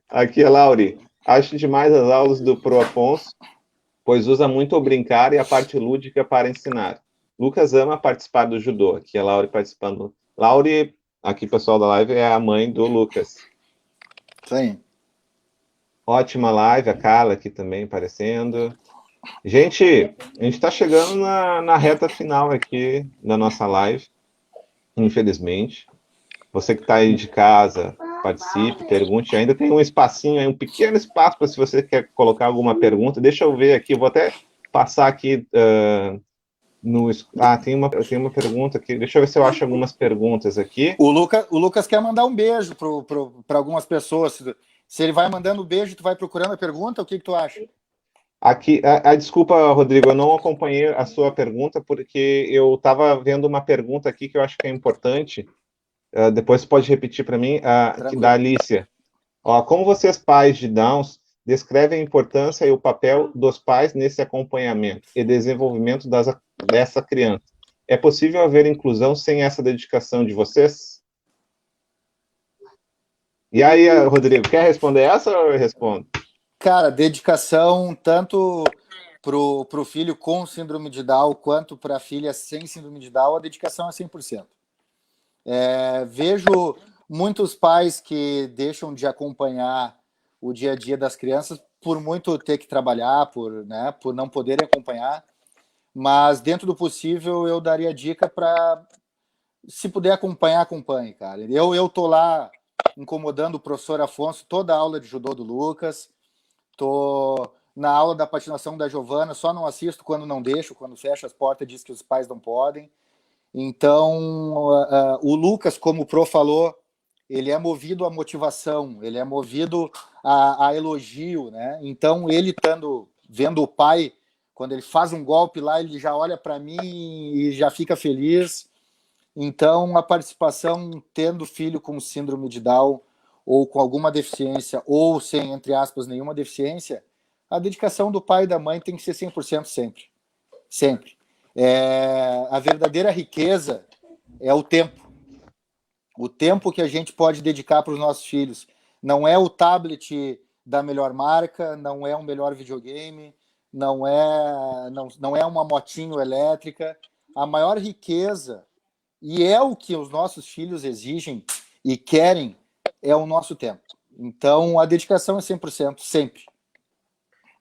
Aqui é Lauri. Acho demais as aulas do Pro Afonso, pois usa muito o brincar e a parte lúdica para ensinar. Lucas ama participar do judô. Aqui é Lauri participando. Lauri, aqui pessoal da live, é a mãe do Lucas. Sim. Ótima live, a Carla aqui também aparecendo. Gente, a gente está chegando na reta final aqui da nossa live, infelizmente. Você que está aí de casa, participe, pergunte. Ainda tem um espacinho aí, um pequeno espaço para se você quer colocar alguma pergunta. Deixa eu ver aqui, vou até passar aqui no... tem uma pergunta aqui. Deixa eu ver se eu acho algumas perguntas aqui. O Lucas quer mandar um beijo para algumas pessoas. Se ele vai mandando um beijo, tu vai procurando a pergunta, o que tu acha? Aqui, desculpa, Rodrigo, eu não acompanhei a sua pergunta porque eu estava vendo uma pergunta aqui que eu acho que é importante. Depois pode repetir para mim, da Alicia. Como vocês, pais de Downs, descrevem a importância e o papel dos pais nesse acompanhamento e desenvolvimento dessa criança? É possível haver inclusão sem essa dedicação de vocês? E aí, Rodrigo, quer responder essa ou eu respondo? Cara, dedicação tanto pro filho com síndrome de Down quanto para a filha sem síndrome de Down, a dedicação é 100%. Vejo muitos pais que deixam de acompanhar o dia a dia das crianças por muito ter que trabalhar, por não poderem acompanhar, mas dentro do possível eu daria dica para, se puder acompanhar, acompanhe, cara. Eu tô lá incomodando o professor Afonso toda a aula de judô do Lucas, tô na aula da patinação da Giovana, só não assisto quando não deixo, quando fecha as portas diz que os pais não podem. Então, o Lucas, como o Pro falou, ele é movido à motivação, ele é movido a elogio, né? Então, ele vendo o pai, quando ele faz um golpe lá, ele já olha para mim e já fica feliz. Então, a participação, tendo filho com síndrome de Down, ou com alguma deficiência, ou sem, entre aspas, nenhuma deficiência, a dedicação do pai e da mãe tem que ser 100% sempre. Sempre. A verdadeira riqueza é o tempo. O tempo que a gente pode dedicar para os nossos filhos. Não é o tablet da melhor marca, não é um melhor videogame, não é uma motinho elétrica. A maior riqueza, e é o que os nossos filhos exigem e querem, é o nosso tempo. Então, a dedicação é 100%, sempre.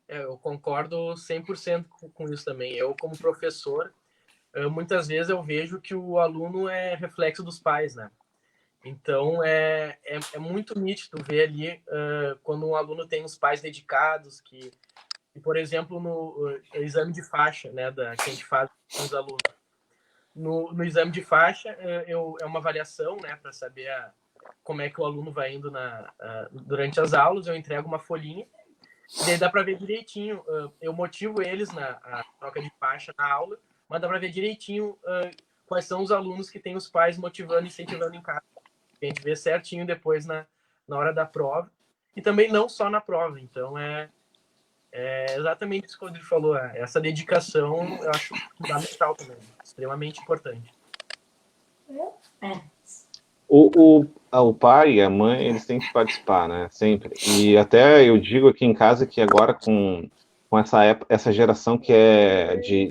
Eu concordo 100% com isso também. Eu, como professor, muitas vezes eu vejo que o aluno é reflexo dos pais, né? Então, é muito nítido ver ali quando um aluno tem os pais dedicados, que, por exemplo, no exame de faixa, né, que a gente faz com os alunos. No exame de faixa, é uma avaliação, né, para saber como é que o aluno vai indo durante as aulas. Eu entrego uma folhinha, e daí dá para ver direitinho. Eu motivo eles na troca de faixa na aula, mas dá para ver direitinho quais são os alunos que têm os pais motivando e incentivando em casa. A gente vê certinho depois na hora da prova, e também não só na prova. Então, é exatamente isso que o Rodrigo falou. Essa dedicação eu acho fundamental também, extremamente importante. O pai e a mãe, eles têm que participar, né? Sempre. E até eu digo aqui em casa que agora com essa geração que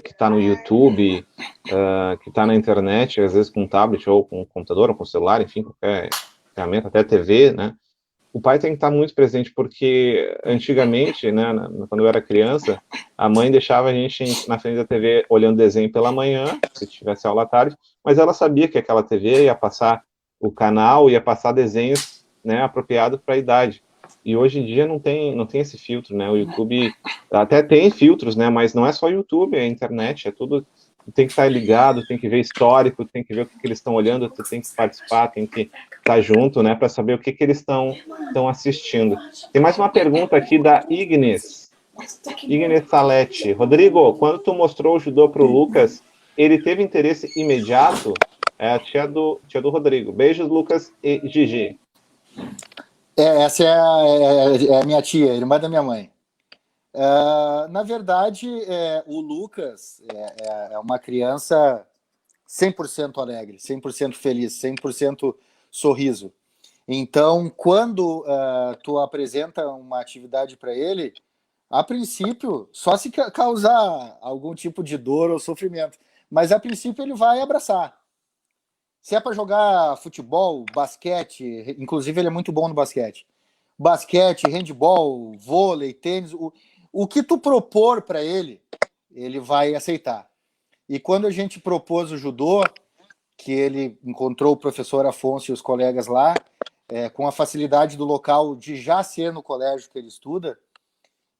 está no YouTube, que está na internet, às vezes com um tablet ou com um computador ou com um celular, enfim, qualquer ferramenta, até TV, né? O pai tem que estar muito presente, porque antigamente, né, quando eu era criança, a mãe deixava a gente na frente da TV olhando desenho pela manhã, se tivesse aula à tarde, mas ela sabia que aquela TV ia passar o canal, ia passar desenhos, né, apropriados para a idade. E hoje em dia não tem esse filtro, né? O YouTube até tem filtros, né? Mas não é só YouTube, é internet, é tudo. Tem que estar ligado, tem que ver histórico, tem que ver o que eles estão olhando, tem que participar, tem que tá junto, né, para saber o que eles estão assistindo. Tem mais uma pergunta aqui da Ignis Saletti. Rodrigo, quando tu mostrou o judô pro Lucas, ele teve interesse imediato? É a tia do Rodrigo. Beijos, Lucas e Gigi. Essa é a minha tia, irmã da minha mãe. Na verdade, o Lucas é uma criança 100% alegre, 100% feliz, 100% sorriso. Então, quando tu apresenta uma atividade para ele, a princípio, só se causar algum tipo de dor ou sofrimento, mas a princípio ele vai abraçar. Se é para jogar futebol, basquete, inclusive ele é muito bom no basquete. Basquete, handball, vôlei, tênis, o que tu propor para ele, ele vai aceitar. E quando a gente propôs o judô, que ele encontrou o professor Afonso e os colegas lá, com a facilidade do local de já ser no colégio que ele estuda,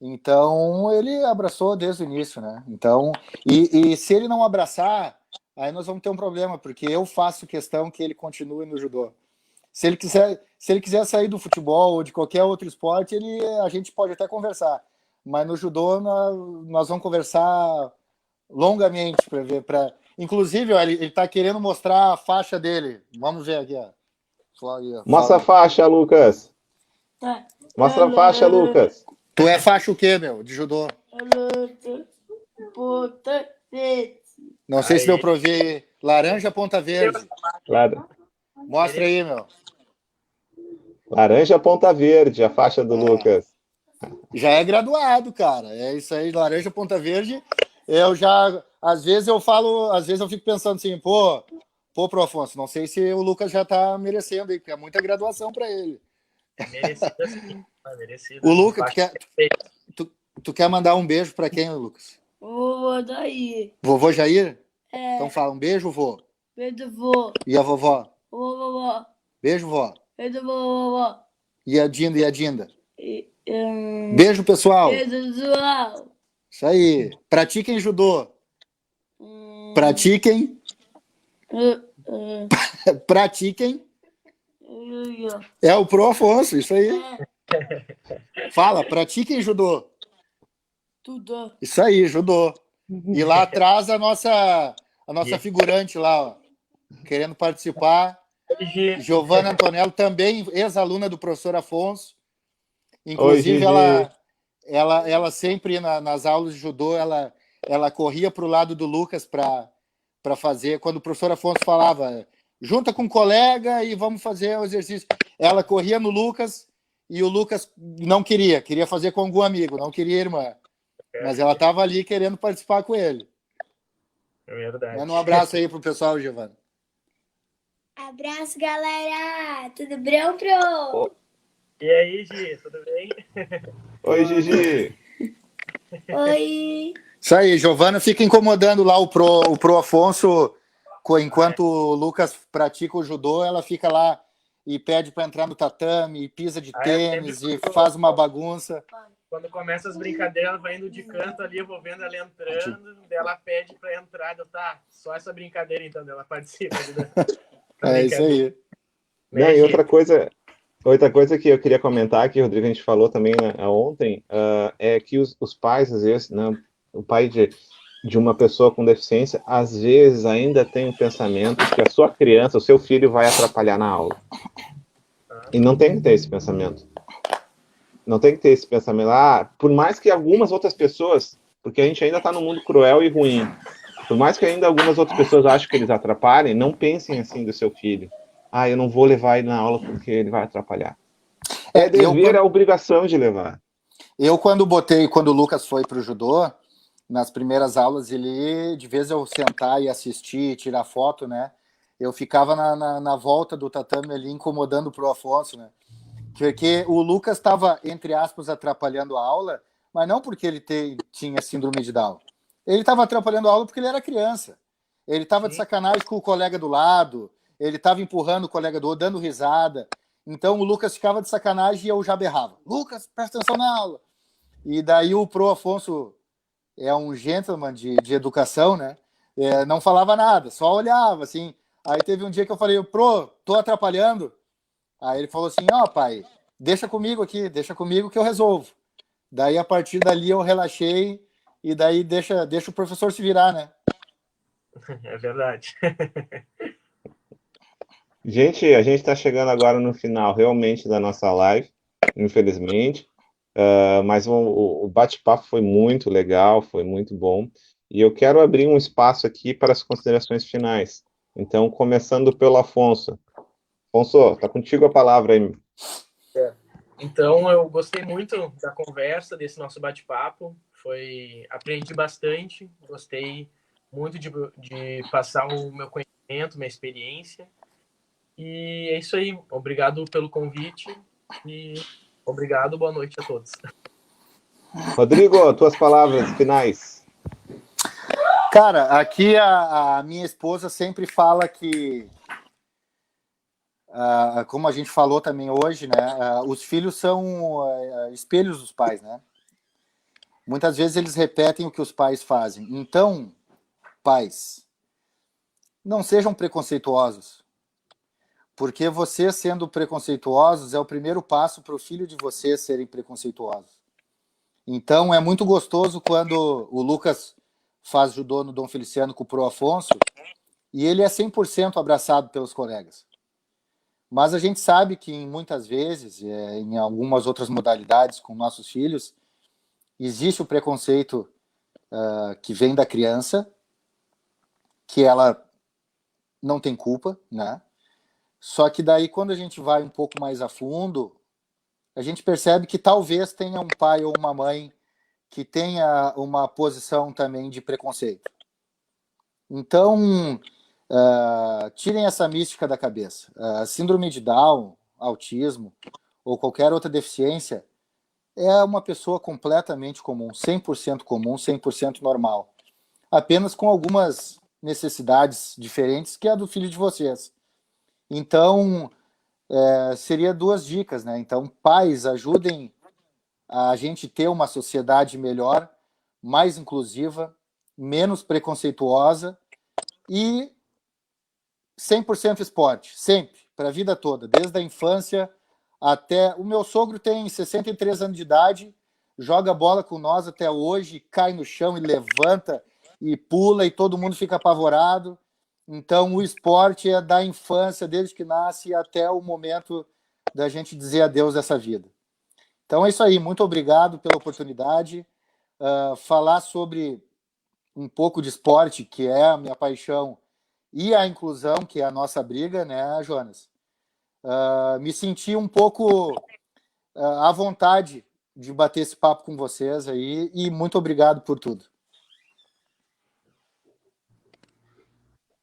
então ele abraçou desde o início, né? Então, e se ele não abraçar, aí nós vamos ter um problema, porque eu faço questão que ele continue no judô. Se ele quiser sair do futebol ou de qualquer outro esporte, a gente pode até conversar. Mas no judô nós vamos conversar longamente para ver. Inclusive, ó, ele está querendo mostrar a faixa dele. Vamos ver aqui, ó. Mostra a faixa, Lucas. Mostra a faixa, Lucas. Tu é faixa o quê, meu, de judô? Não sei se deu para ver. Laranja, ponta verde. Mostra aí, meu. Laranja, ponta verde, a faixa do Lucas. Já é graduado, cara. É isso aí, laranja, ponta verde. Às vezes eu fico pensando assim, pô, pro Afonso, não sei se o Lucas já tá merecendo aí, porque é muita graduação para ele. Merecido, sim. Merecido. O Lucas, tu quer mandar um beijo para quem, Lucas? Vovô Jair. Vovô Jair? Então fala, um beijo, vô. Beijo, vô. E a vovó? Vovó. Beijo, vó. Beijo, vovó. E a Dinda? Beijo, pessoal. Beijo, pessoal. Isso aí. Pratiquem judô. Pratiquem. Pratiquem. É o Pro Afonso, isso aí. Fala, pratiquem judô. Tudo. Isso aí, judô. E lá atrás a nossa figurante lá, ó, querendo participar. Giovana Antonello, também ex-aluna do professor Afonso. Inclusive, ela sempre nas aulas de judô, ela corria para o lado do Lucas para fazer. Quando o professor Afonso falava, junta com um colega e vamos fazer o exercício. Ela corria no Lucas e o Lucas não queria fazer com algum amigo, não queria irmã. Mas ela estava ali querendo participar com ele. É verdade. Manda um abraço aí pro pessoal, Giovana. Abraço, galera. Tudo bem, Pro? E aí, Gi, tudo bem? Oi, Gigi. Oi. Isso aí, Giovana fica incomodando lá o Pro Afonso, enquanto o Lucas pratica o judô, ela fica lá e pede para entrar no tatame, e pisa de tênis, e faz uma bagunça. Quando começa as brincadeiras, ela vai indo de canto ali, eu vou vendo ela entrando, ela pede para entrar, só essa brincadeira então, ela participa. É isso aí. Não, e outra coisa que eu queria comentar, que o Rodrigo a gente falou também, né, ontem, é que os pais, às vezes, né, o pai de uma pessoa com deficiência, às vezes ainda tem o pensamento que a sua criança, o seu filho vai atrapalhar na aula. E não tem que ter esse pensamento. Não tem que ter esse pensamento. Por mais que algumas outras pessoas, porque a gente ainda está num mundo cruel e ruim, por mais que ainda algumas outras pessoas achem que eles atrapalhem, não pensem assim do seu filho. Eu não vou levar ele na aula porque ele vai atrapalhar. É dever, é obrigação de levar. Eu, quando o Lucas foi para o judô, nas primeiras aulas, ele, de vez eu sentar e assistir, tirar foto, né? Eu ficava na volta do tatame ali, incomodando pro Afonso, né? Porque o Lucas estava, entre aspas, atrapalhando a aula, mas não porque ele tinha síndrome de Down. Ele estava atrapalhando a aula porque ele era criança. Ele estava de sacanagem com o colega do lado, ele estava empurrando o colega do outro, dando risada. Então o Lucas ficava de sacanagem e eu já berrava. Lucas, presta atenção na aula. E daí o Pro Afonso é um gentleman de educação, né? Não falava nada, só olhava, assim. Aí teve um dia que eu falei, Pro, tô atrapalhando? Aí ele falou assim, ó, pai, deixa comigo que eu resolvo. Daí, a partir dali, eu relaxei e daí deixa o professor se virar, né? É verdade. Gente, a gente está chegando agora no final realmente da nossa live, infelizmente. Mas o bate-papo foi muito legal, foi muito bom. E eu quero abrir um espaço aqui para as considerações finais. Então, começando pelo Afonso. Afonso, tá contigo a palavra aí. Então, eu gostei muito da conversa, desse nosso bate-papo. Aprendi bastante, gostei muito de passar o meu conhecimento, minha experiência. E é isso aí. Obrigado pelo convite e obrigado, boa noite a todos. Rodrigo, tuas palavras finais. Cara, aqui a minha esposa sempre fala que, como a gente falou também hoje, né, os filhos são espelhos dos pais, né? Muitas vezes eles repetem o que os pais fazem. Então, pais, não sejam preconceituosos, porque vocês sendo preconceituosos é o primeiro passo para o filho de vocês serem preconceituosos. Então, é muito gostoso quando o Lucas faz judô no Dom Feliciano com o Pro Afonso e ele é 100% abraçado pelos colegas. Mas a gente sabe que muitas vezes, em algumas outras modalidades com nossos filhos, existe o preconceito que vem da criança, que ela não tem culpa, né? Só que daí, quando a gente vai um pouco mais a fundo, a gente percebe que talvez tenha um pai ou uma mãe que tenha uma posição também de preconceito. Então, tirem essa mística da cabeça. Síndrome de Down, autismo ou qualquer outra deficiência é uma pessoa completamente comum, 100% normal. Apenas com algumas necessidades diferentes que a do filho de vocês. Então, seria 2 dicas, né? Então, pais, ajudem a gente ter uma sociedade melhor, mais inclusiva, menos preconceituosa e 100% esporte, sempre, para a vida toda, desde a infância até... O meu sogro tem 63 anos de idade, joga bola com nós até hoje, cai no chão e levanta e pula e todo mundo fica apavorado. Então, o esporte é da infância, desde que nasce até o momento da gente dizer adeus dessa vida. Então, é isso aí. Muito obrigado pela oportunidade. Falar sobre um pouco de esporte, que é a minha paixão, e a inclusão, que é a nossa briga, né, Jonas? Me senti um pouco à vontade de bater esse papo com vocês aí, e muito obrigado por tudo.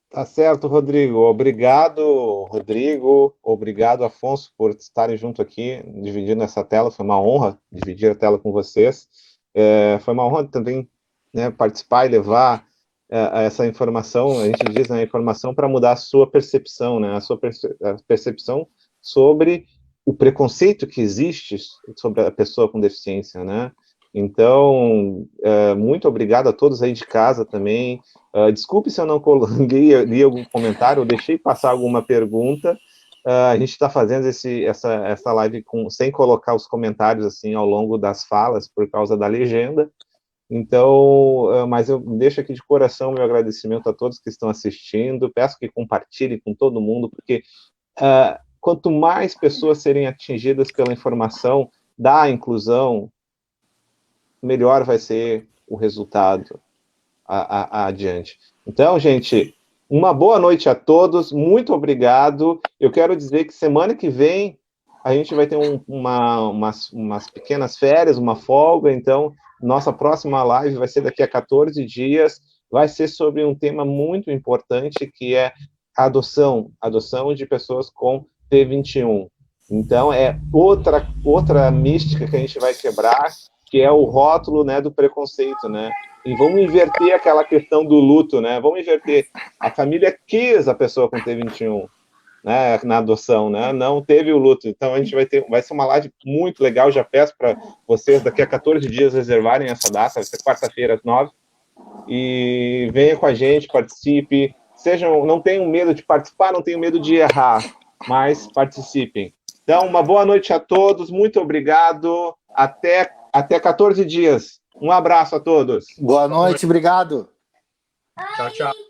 Tá certo, Rodrigo. Obrigado, Rodrigo. Obrigado, Afonso, por estarem junto aqui, dividindo essa tela. Foi uma honra dividir a tela com vocês. Foi uma honra também, né, participar e levar essa informação, a gente diz, né, a informação para mudar a sua percepção, né, a sua percepção sobre o preconceito que existe sobre a pessoa com deficiência, né? Então, muito obrigado a todos aí de casa também. Desculpe se eu não li algum comentário, ou deixei passar alguma pergunta. A gente está fazendo essa live sem colocar os comentários assim ao longo das falas, por causa da legenda. Então, mas eu deixo aqui de coração meu agradecimento a todos que estão assistindo. Peço que compartilhem com todo mundo, porque quanto mais pessoas serem atingidas pela informação da inclusão, melhor vai ser o resultado adiante. Então, gente, uma boa noite a todos, muito obrigado. Eu quero dizer que semana que vem a gente vai ter umas pequenas férias, uma folga, então nossa próxima live vai ser daqui a 14 dias, vai ser sobre um tema muito importante, que é a adoção de pessoas com T21. Então, é outra mística que a gente vai quebrar, que é o rótulo, né, do preconceito, né? E vamos inverter aquela questão do luto, né? Vamos inverter. A família quis a pessoa com T21, né, na adoção, né? Não teve o luto. Então a gente vai ser uma live muito legal. Já peço para vocês daqui a 14 dias reservarem essa data, vai ser quarta-feira às 9. E venha com a gente, participe. Não tenham medo de participar, não tenham medo de errar, mas participem. Então, uma boa noite a todos, muito obrigado. Até 14 dias. Um abraço a todos. Boa noite, obrigado. Tchau, tchau.